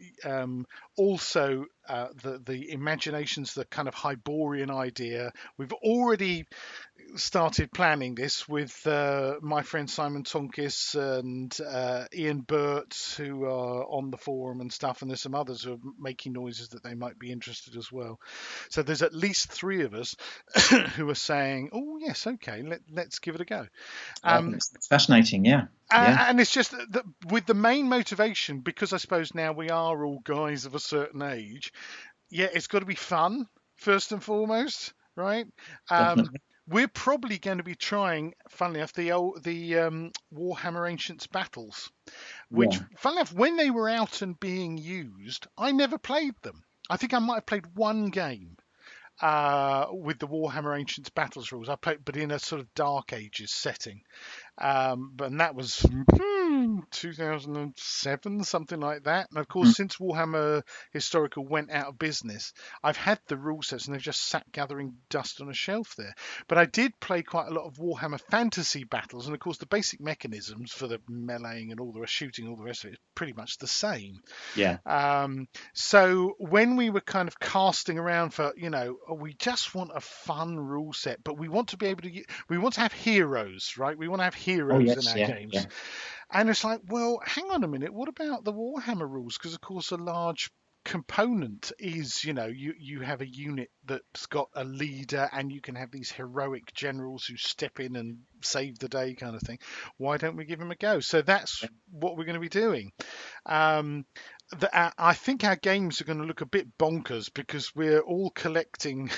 also the imaginations, the kind of Hyborian idea. We've already started planning this with my friend Simon Tonkis and Ian Burt, who are on the forum and stuff, and there's some others who are making noises that they might be interested as well. So there's at least 3 of us who are saying, oh yes, okay, let's give it a go. It's fascinating, yeah. And it's just that with the main motivation, because I suppose now we are all guys of a certain age, it's got to be fun first and foremost, right? We're probably going to be trying, funnily enough, the Warhammer Ancients battles, which, funnily enough, when they were out and being used, I never played them. I think I might have played 1 game. with the Warhammer Ancients Battles rules. I played, but in a sort of Dark Ages setting. And that was 2007, something like that. And of course, since Warhammer Historical went out of business, I've had the rule sets and they've just sat gathering dust on a shelf there. But I did play quite a lot of Warhammer Fantasy Battles, and of course, the basic mechanisms for the meleeing and all the shooting, all the rest of it, is pretty much the same. Yeah. So when we were kind of casting around for, we just want a fun rule set, but we want to be able to, we want to have heroes, right? We want to have heroes in our games. Yeah. And it's like, well, hang on a minute. What about the Warhammer rules? Because, of course, a large component is, you have a unit that's got a leader and you can have these heroic generals who step in and save the day kind of thing. Why don't we give them a go? So that's what we're going to be doing. I think our games are going to look a bit bonkers because we're all collecting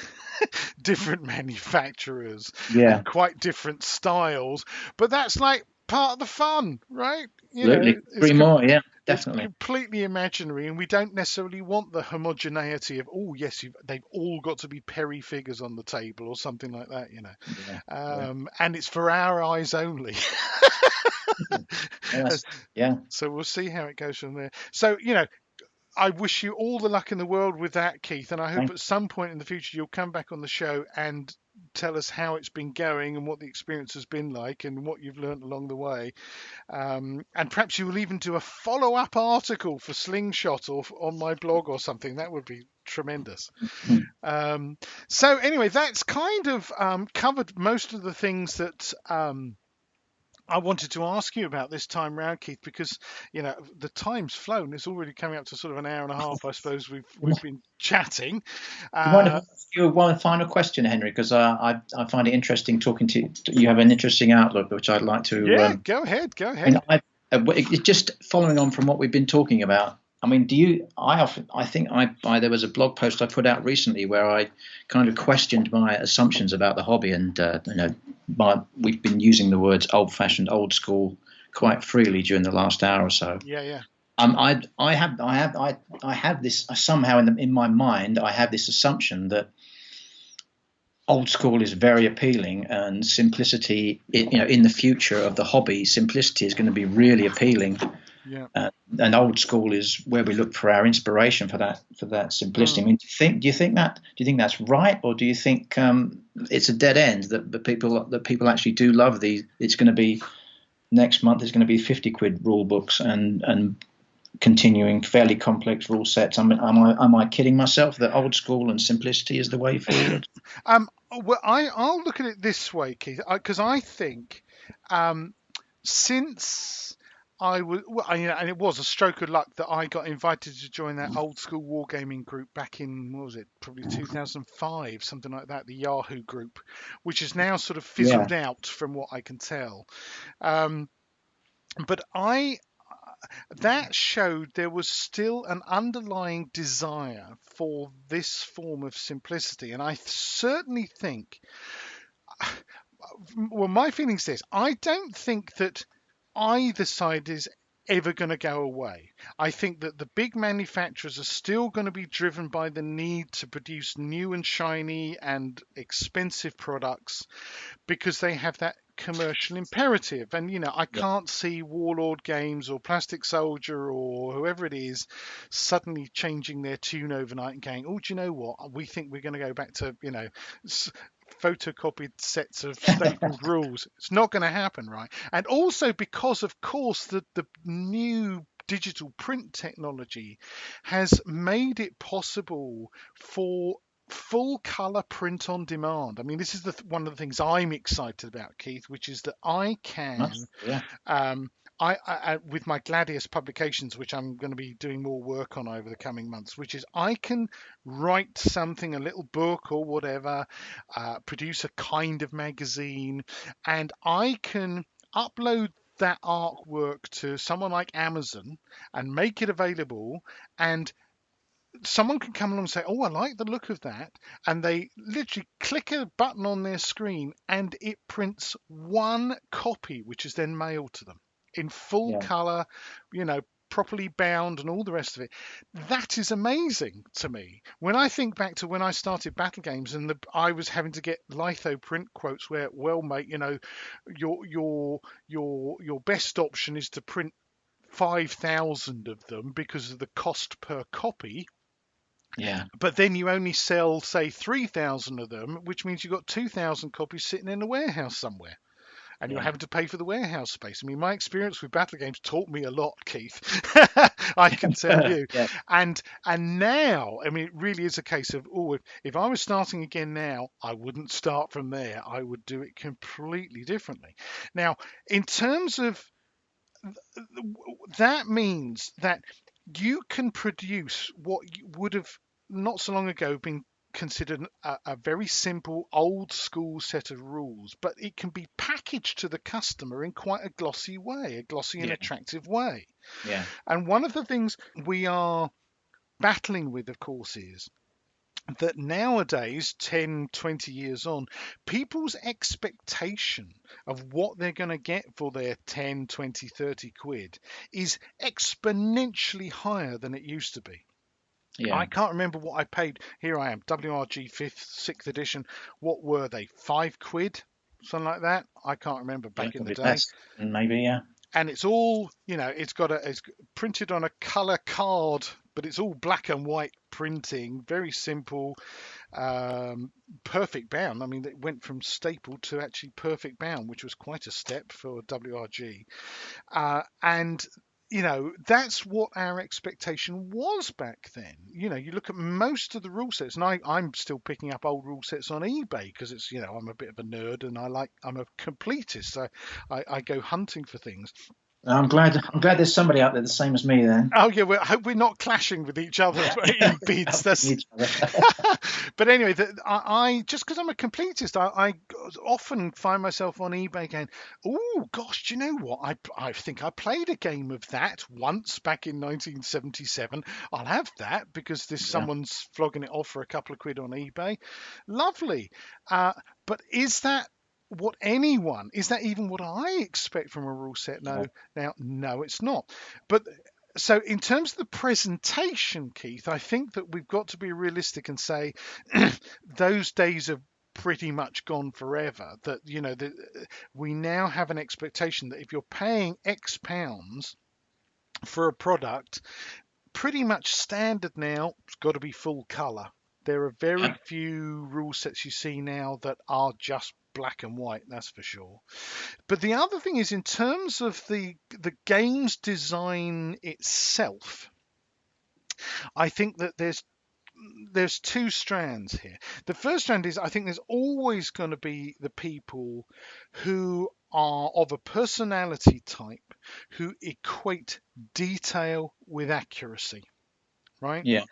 different manufacturers and quite different styles, but that's like part of the fun, right? Absolutely. Three more, yeah, definitely. It's completely imaginary, and we don't necessarily want the homogeneity of, they've all got to be Perry figures on the table or something like that, and it's for our eyes only. Yeah. So we'll see how it goes from there. So, I wish you all the luck in the world with that, Keith, and I hope at some point in the future you'll come back on the show and tell us how it's been going and what the experience has been like and what you've learned along the way. And perhaps you will even do a follow-up article for Slingshot or on my blog or something. That would be tremendous. So anyway, that's kind of covered most of the things that I wanted to ask you about this time round, Keith, because the time's flown. It's already coming up to sort of an hour and a half, I suppose. We've been chatting. I want to ask you one final question, Henry, because I find it interesting talking to you. You have an interesting outlook, which I'd like to. Yeah, go ahead. Just following on from what we've been talking about. I mean, there was a blog post I put out recently where I kind of questioned my assumptions about the hobby, and we've been using the words old-fashioned, old school quite freely during the last hour or so. Yeah. I have this somehow in my mind. I have this assumption that old school is very appealing, and simplicity, in the future of the hobby, simplicity is going to be really appealing. Yeah. And old school is where we look for our inspiration for that simplicity. I mean, do you think that's right, or do you think it's a dead end that the people actually do love these? It's going to be next month. It's going to be 50 quid rule books and continuing fairly complex rule sets. Am I kidding myself that old school and simplicity is the way forward? Well, I'll look at it this way, Keith, because I think since and it was a stroke of luck that I got invited to join that old school wargaming group back in, what was it, probably 2005, something like that, the Yahoo group, which is now sort of fizzled out from what I can tell. But that showed there was still an underlying desire for this form of simplicity. And I certainly think, well, my feeling is this: I don't think that either side is ever going to go away. I think that the big manufacturers are still going to be driven by the need to produce new and shiny and expensive products because they have that commercial imperative. And I can't see Warlord Games or Plastic Soldier or whoever it is suddenly changing their tune overnight and going, oh, do you know what, we think we're going to go back to photocopied sets of stapled rules. It's not going to happen, right? And also because, of course, the new digital print technology has made it possible for full color print on demand. I mean, this is one of the things I'm excited about, Keith, which is that I can I with my Gladius publications, which I'm going to be doing more work on over the coming months, which is I can write something, a little book or whatever, produce a kind of magazine, and I can upload that artwork to someone like Amazon and make it available, and someone can come along and say, oh, I like the look of that, and they literally click a button on their screen and it prints one copy, which is then mailed to them in full color, properly bound and all the rest of it. That is amazing to me. When I think back to when I started Battlegames and I was having to get litho print quotes where, well, mate, your best option is to print 5,000 of them because of the cost per copy. Yeah. But then you only sell, say, 3,000 of them, which means you've got 2,000 copies sitting in a warehouse somewhere. And you're having to pay for the warehouse space. I mean, my experience with Battlegames taught me a lot, Keith. I can tell you. Yeah. And now, I mean, it really is a case of, if I was starting again now, I wouldn't start from there. I would do it completely differently. Now, in terms of that, means that you can produce what would have not so long ago been considered a very simple old school set of rules, but it can be packaged to the customer in quite a glossy and attractive way. Yeah. And one of the things we are battling with, of course, is that nowadays, 10, 20 years on, people's expectation of what they're going to get for their 10, 20, 30 quid is exponentially higher than it used to be. Yeah. I can't remember what I paid. Here I am, WRG 5th, 6th edition. What were they? 5 quid? Something like that? I can't remember back in the day. Less, maybe, yeah. And it's all, it's printed on a color card, but it's all black and white printing, very simple, perfect bound. I mean, it went from staple to actually perfect bound, which was quite a step for WRG. And that's what our expectation was back then. You look at most of the rule sets, and I'm still picking up old rule sets on eBay because it's, I'm a bit of a nerd and I'm a completist. So I go hunting for things. I'm glad there's somebody out there the same as me then. Oh yeah, I hope we're not clashing with each other in bids. But anyway, I just because I'm a completist, I often find myself on eBay going, "Oh gosh, do you know what? I think I played a game of that once back in 1977. I'll have that because someone's flogging it off for a couple of quid on eBay. Lovely. But is that even what I expect from a rule set? No. Now, no, it's not. But so in terms of the presentation, Keith, I think that we've got to be realistic and say those days have pretty much gone forever. That, we now have an expectation that if you're paying X pounds for a product, pretty much standard now, it's got to be full color. There are very few rule sets you see now that are just black and white, that's for sure. But the other thing is, in terms of the game's design itself, I think that there's two strands here. The first strand is, I think there's always going to be the people who are of a personality type who equate detail with accuracy. Right? Yeah.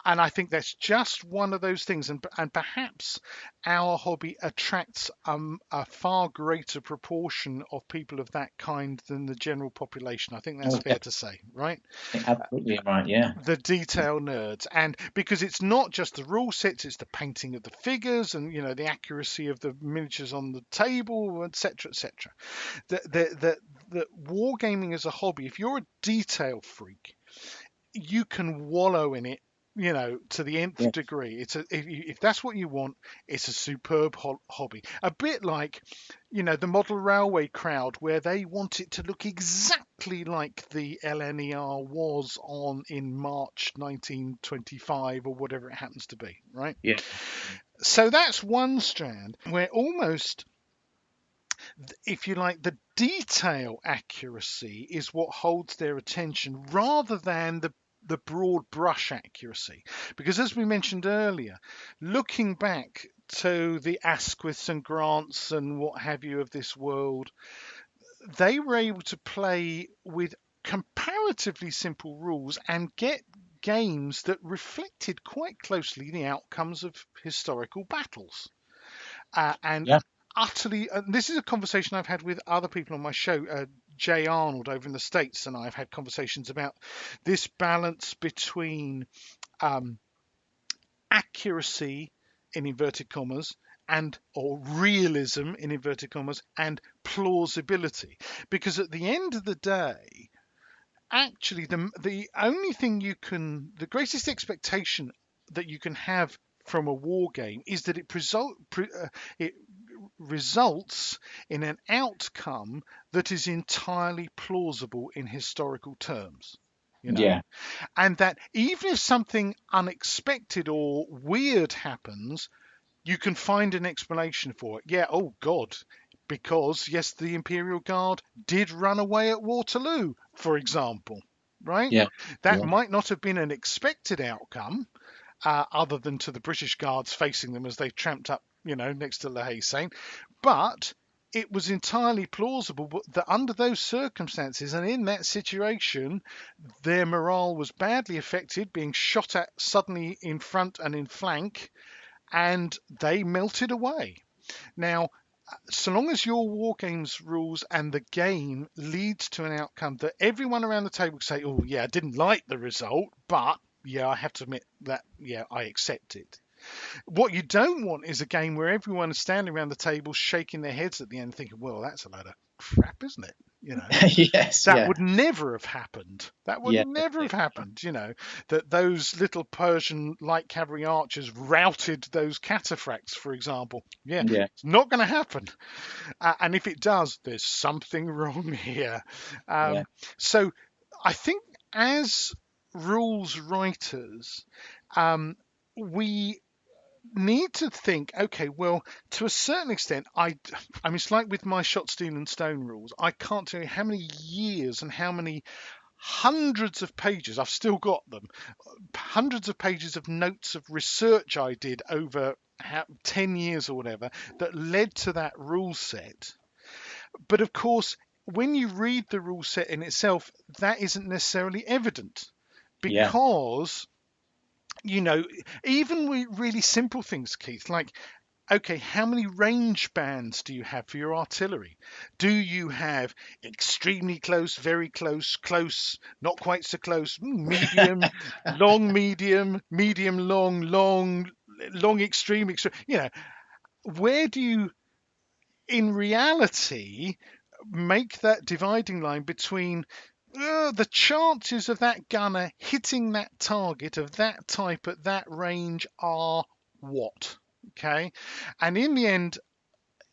And I think that's just one of those things. And perhaps our hobby attracts a far greater proportion of people of that kind than the general population. I think that's fair to say, right? Absolutely right, yeah. The detail nerds. And because it's not just the rule sets, it's the painting of the figures and, the accuracy of the miniatures on the table, etc., etc. The wargaming as a hobby, if you're a detail freak, you can wallow in it, to the nth degree. If that's what you want, it's a superb hobby. A bit like, the model railway crowd, where they want it to look exactly like the LNER was in March 1925 or whatever it happens to be, right? Yeah. So that's one strand where almost, if you like, the detail accuracy is what holds their attention rather than the broad brush accuracy. Because as we mentioned earlier, looking back to the Asquiths and Grants and what have you of this world, they were able to play with comparatively simple rules and get games that reflected quite closely the outcomes of historical battles. Utterly, this is a conversation I've had with other people on my show. Jay Arnold over in the States and I've had conversations about this balance between accuracy in inverted commas or realism in inverted commas and plausibility, because at the end of the day, actually the only thing the greatest expectation that you can have from a war game is that it results in an outcome that is entirely plausible in historical terms, Yeah. and that even if something unexpected or weird happens, you can find an explanation for it. Yeah, oh God, because yes, the Imperial Guard did run away at Waterloo, for example, right? Yeah. That Yeah. might not have been an expected outcome, other than to the British Guards facing them as they tramped up, next to La Haye Sainte, but it was entirely plausible that under those circumstances and in that situation, their morale was badly affected, being shot at suddenly in front and in flank, and they melted away. Now, so long as your war games rules and the game leads to an outcome that everyone around the table can say, oh yeah, I didn't like the result, but yeah, I have to admit that, yeah, I accept it. What you don't want is a game where everyone is standing around the table shaking their heads at the end thinking, well, that's a load of crap, isn't it? Yes. That Yeah. would never have happened. That would Yeah. never have happened, that those little Persian light cavalry archers routed those cataphracts, for example. Yeah, Yeah. it's not going to happen. And if it does, there's something wrong here. Yeah. So I think as rules writers, we need to think, okay, well, to a certain extent, I mean, it's like with my shot, steel, and stone rules. I can't tell you how many years and how many hundreds of pages, I've still got them, hundreds of pages of notes of research I did over 10 years or whatever that led to that rule set. But of course, when you read the rule set in itself, that isn't necessarily evident because even with really simple things, Keith, like, okay, how many range bands do you have for your artillery? Do you have extremely close, very close, close, not quite so close, medium, long, medium, medium, long, long, long, extreme, extreme? Where do you, in reality, make that dividing line between the chances of that gunner hitting that target of that type at that range are what? Okay. And in the end,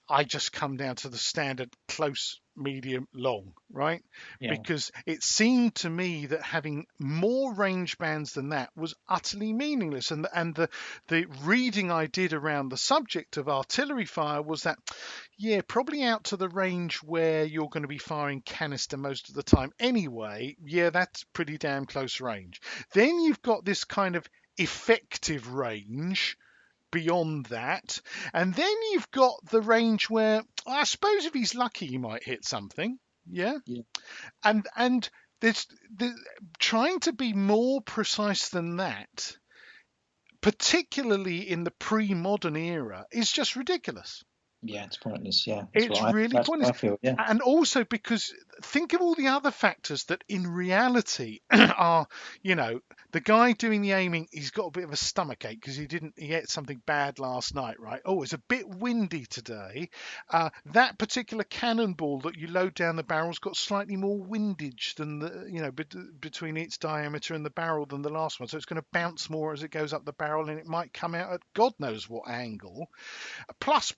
I just come down to the standard close, medium, long, right? Yeah. Because it seemed to me that having more range bands than that was utterly meaningless. And the reading I did around the subject of artillery fire was that, yeah, probably out to the range where you're going to be firing canister most of the time anyway. Yeah, that's pretty damn close range. Then you've got this kind of effective range beyond that, and then you've got the range where I suppose if he's lucky he might hit something. Yeah. And there's trying to be more precise than that, particularly in the pre-modern era, is just ridiculous. Yeah, it's pointless. Yeah, it's really pointless. I feel, yeah. And also because think of all the other factors that in reality are, the guy doing the aiming, he's got a bit of a stomach ache because he ate something bad last night, right? Oh, it's a bit windy today. That particular cannonball that you load down the barrel's got slightly more windage than between its diameter and the barrel than the last one. So it's going to bounce more as it goes up the barrel, and it might come out at God knows what angle. Plus,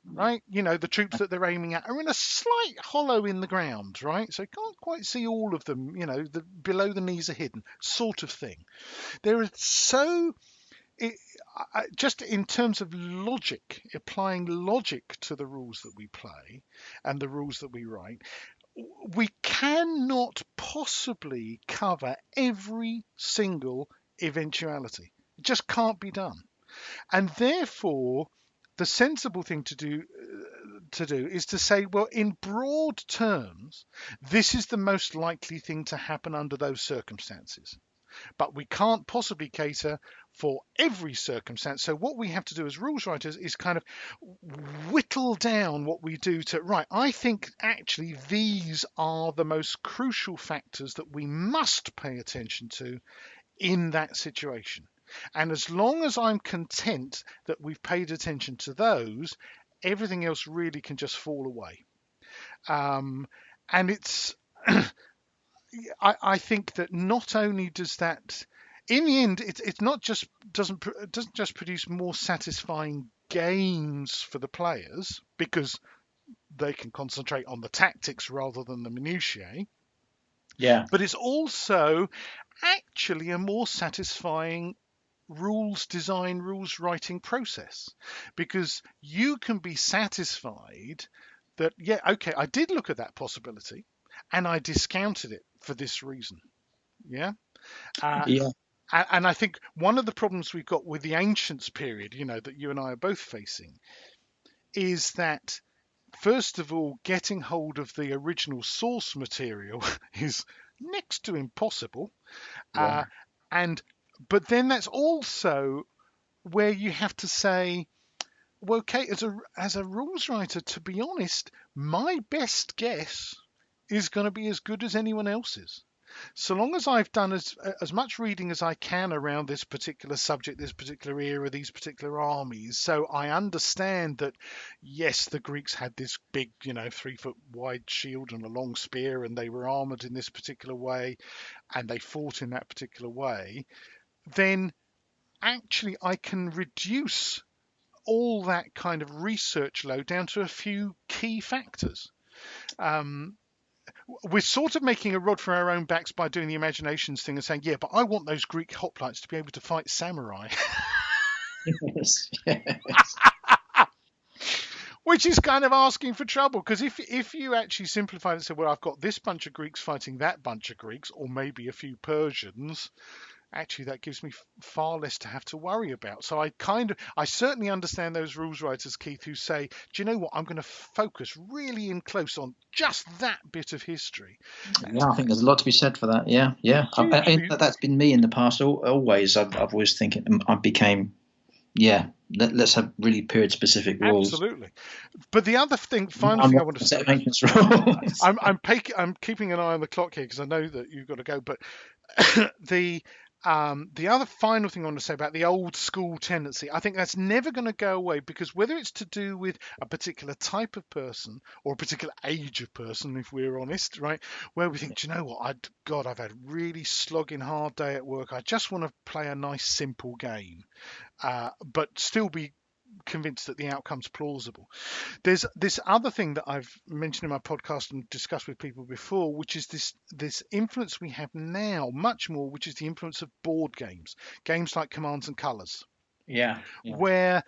right? The troops that they're aiming at are in a slight hollow in the ground, right? So you can't quite see all of them, below the knees are hidden, sort of thing. There is just in terms of logic, applying logic to the rules that we play and the rules that we write, we cannot possibly cover every single eventuality. It just can't be done. And therefore, the sensible thing to do is to say, well, in broad terms, this is the most likely thing to happen under those circumstances. But we can't possibly cater for every circumstance. So what we have to do as rules writers is kind of whittle down what we do to, right, I think actually these are the most crucial factors that we must pay attention to in that situation. And as long as I'm content that we've paid attention to those, everything else really can just fall away. And it's I think that not only does that, in the end, it's not just doesn't just produce more satisfying games for the players because they can concentrate on the tactics rather than the minutiae. Yeah. But it's also actually a more satisfying rules design, rules writing process, because you can be satisfied that, yeah, okay, I did look at that possibility and I discounted it for this reason. Yeah. Yeah. And I think one of the problems we've got with the Ancients period, that you and I are both facing, is that, first of all, getting hold of the original source material is next to impossible. Yeah. But then that's also where you have to say, well, okay, as a rules writer, to be honest, my best guess is going to be as good as anyone else's. So long as I've done as much reading as I can around this particular subject, this particular era, these particular armies, so I understand that, yes, the Greeks had this big, 3-foot wide shield and a long spear, and they were armored in this particular way, and they fought in that particular way, then actually I can reduce all that kind of research load down to a few key factors. We're sort of making a rod for our own backs by doing the imaginations thing and saying, yeah, but I want those Greek hoplites to be able to fight samurai. Yes. Which is kind of asking for trouble, because if you actually simplify it and say, well, I've got this bunch of Greeks fighting that bunch of Greeks, or maybe a few Persians, actually that gives me far less to have to worry about. So I certainly understand those rules writers, Keith, who say, do you know what, I'm going to focus really in close on just that bit of history. Yeah, I think there's a lot to be said for that. Yeah. That's been me in the past. Always, I've always thinking I became, let's have really period specific rules. Absolutely. But the other thing, final thing I want to say, I'm keeping an eye on the clock here because I know that you've got to go, but the other final thing I want to say about the old school tendency, I think that's never going to go away, because whether it's to do with a particular type of person or a particular age of person, if we're honest, right, where we think, do you know what, I've had a really slogging hard day at work, I just want to play a nice simple game, but still be convinced that the outcome's plausible. There's this other thing that I've mentioned in my podcast and discussed with people before, which is this influence we have now much more, which is the influence of board games like Commands and Colors. Yeah. Where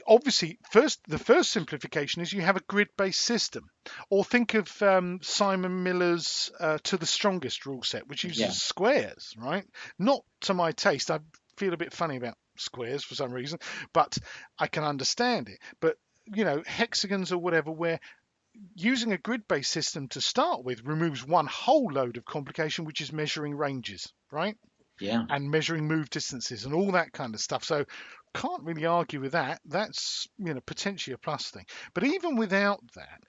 obviously the first simplification is you have a grid-based system, or think of Simon Miller's To the Strongest rule set, which uses squares, right? Not to my taste. I feel a bit funny about squares for some reason, but I can understand it. But hexagons or whatever, where using a grid-based system to start with removes one whole load of complication, which is measuring ranges, right? Yeah. And measuring move distances and all that kind of stuff. So can't really argue with that. That's potentially a plus thing. But even without that,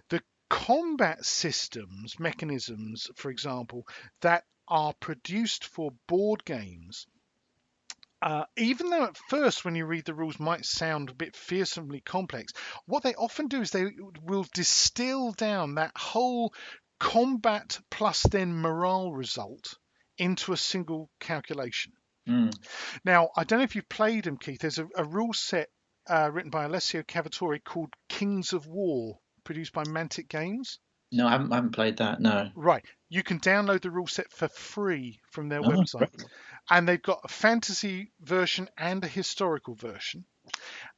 the combat systems, mechanisms, for example, that are produced for board games, even though at first when you read the rules might sound a bit fearsomely complex, what they often do is they will distill down that whole combat plus then morale result into a single calculation. Now, I don't know if you've played them, Keith. There's a rule set written by Alessio Cavatore called Kings of War, produced by Mantic Games. No, I haven't played that, no. Right. You can download the rule set for free from their website. Right. And they've got a fantasy version and a historical version.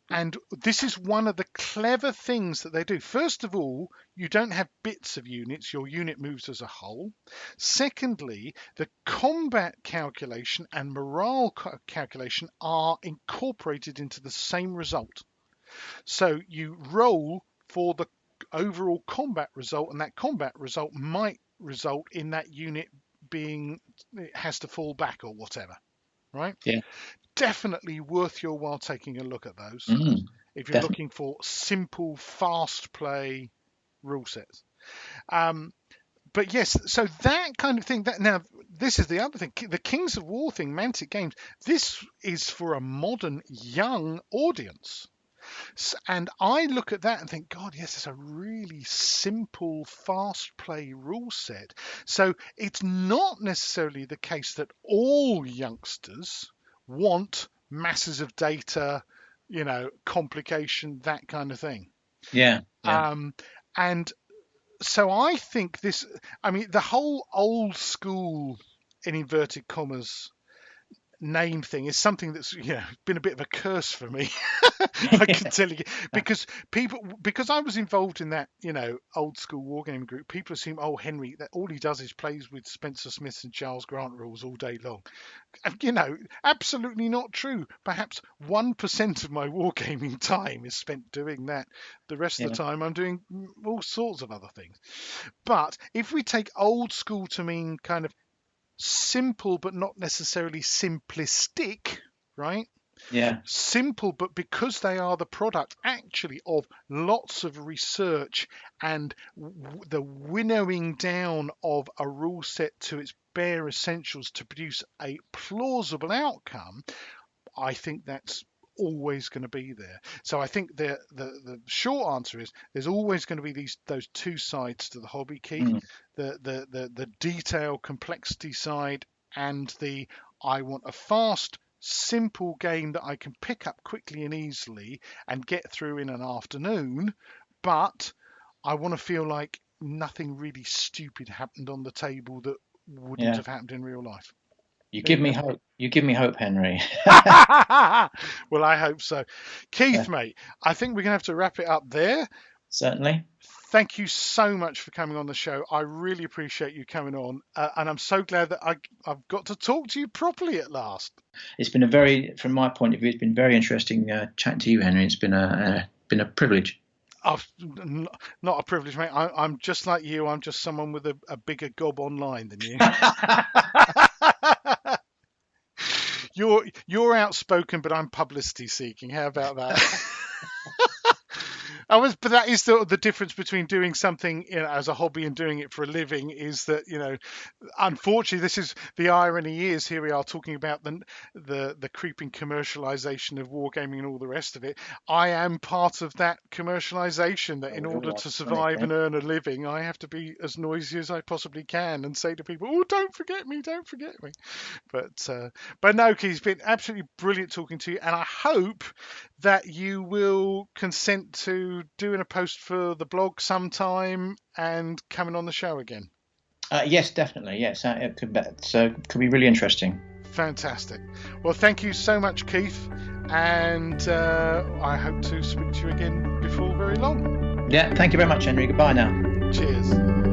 And this is one of the clever things that they do. First of all, you don't have bits of units. Your unit moves as a whole. Secondly, the combat calculation and morale calculation are incorporated into the same result. So you roll for the overall combat result, and that combat result might result in that unit it has to fall back or whatever, right? Yeah. Definitely worth your while taking a look at those if you're looking for simple, fast play rule sets. But yes, so that kind of thing. Now, this is the other thing. The Kings of War thing, Mantic Games, this is for a modern, young audience. And I look at that and think, God, yes, it's a really simple, fast play rule set. So it's not necessarily the case that all youngsters want masses of data, complication, that kind of thing. Yeah. And so I think the whole old school, in inverted commas, name thing is something that's been a bit of a curse for me. I can tell you, because I was involved in that old school wargaming group, people assume, oh, Henry, that all he does is plays with Spencer Smith and Charles Grant rules all day long. And absolutely not true. Perhaps 1% of my wargaming time is spent doing that. The rest of the time I'm doing all sorts of other things. But if we take old school to mean kind of simple but not necessarily simplistic, right? Yeah. Simple, but because they are the product actually of lots of research and the winnowing down of a rule set to its bare essentials to produce a plausible outcome, I think that's always going to be there. So I think the short answer is there's always going to be those two sides to the hobby, Keith. The detail complexity side and I want a fast, simple game that I can pick up quickly and easily and get through in an afternoon, but I want to feel like nothing really stupid happened on the table that wouldn't have happened in real life. You give me hope. You give me hope, Henry. Well, I hope so. Keith, mate, I think we're going to have to wrap it up there. Certainly. Thank you so much for coming on the show. I really appreciate you coming on. And I'm so glad that I've got to talk to you properly at last. It's been from my point of view, it's been very interesting chatting to you, Henry. It's been a privilege. Not a privilege, mate. I'm just like you. I'm just someone with a bigger gob online than you. You're outspoken, but I'm publicity seeking. How about that? But that is the difference between doing something as a hobby and doing it for a living, is that unfortunately, this is the irony. Is here we are talking about the creeping commercialization of wargaming and all the rest of it. I am part of that commercialization. That in order to survive and earn a living, I have to be as noisy as I possibly can and say to people, "Oh, don't forget me, don't forget me." But no, Keith, it's been absolutely brilliant talking to you, and I hope that you will consent to doing a post for the blog sometime and coming on the show again. Yes, definitely. Yes, it could be really interesting. Fantastic. Well, thank you so much, Keith, and I hope to speak to you again before very long. Yeah, thank you very much, Henry. Goodbye now. Cheers.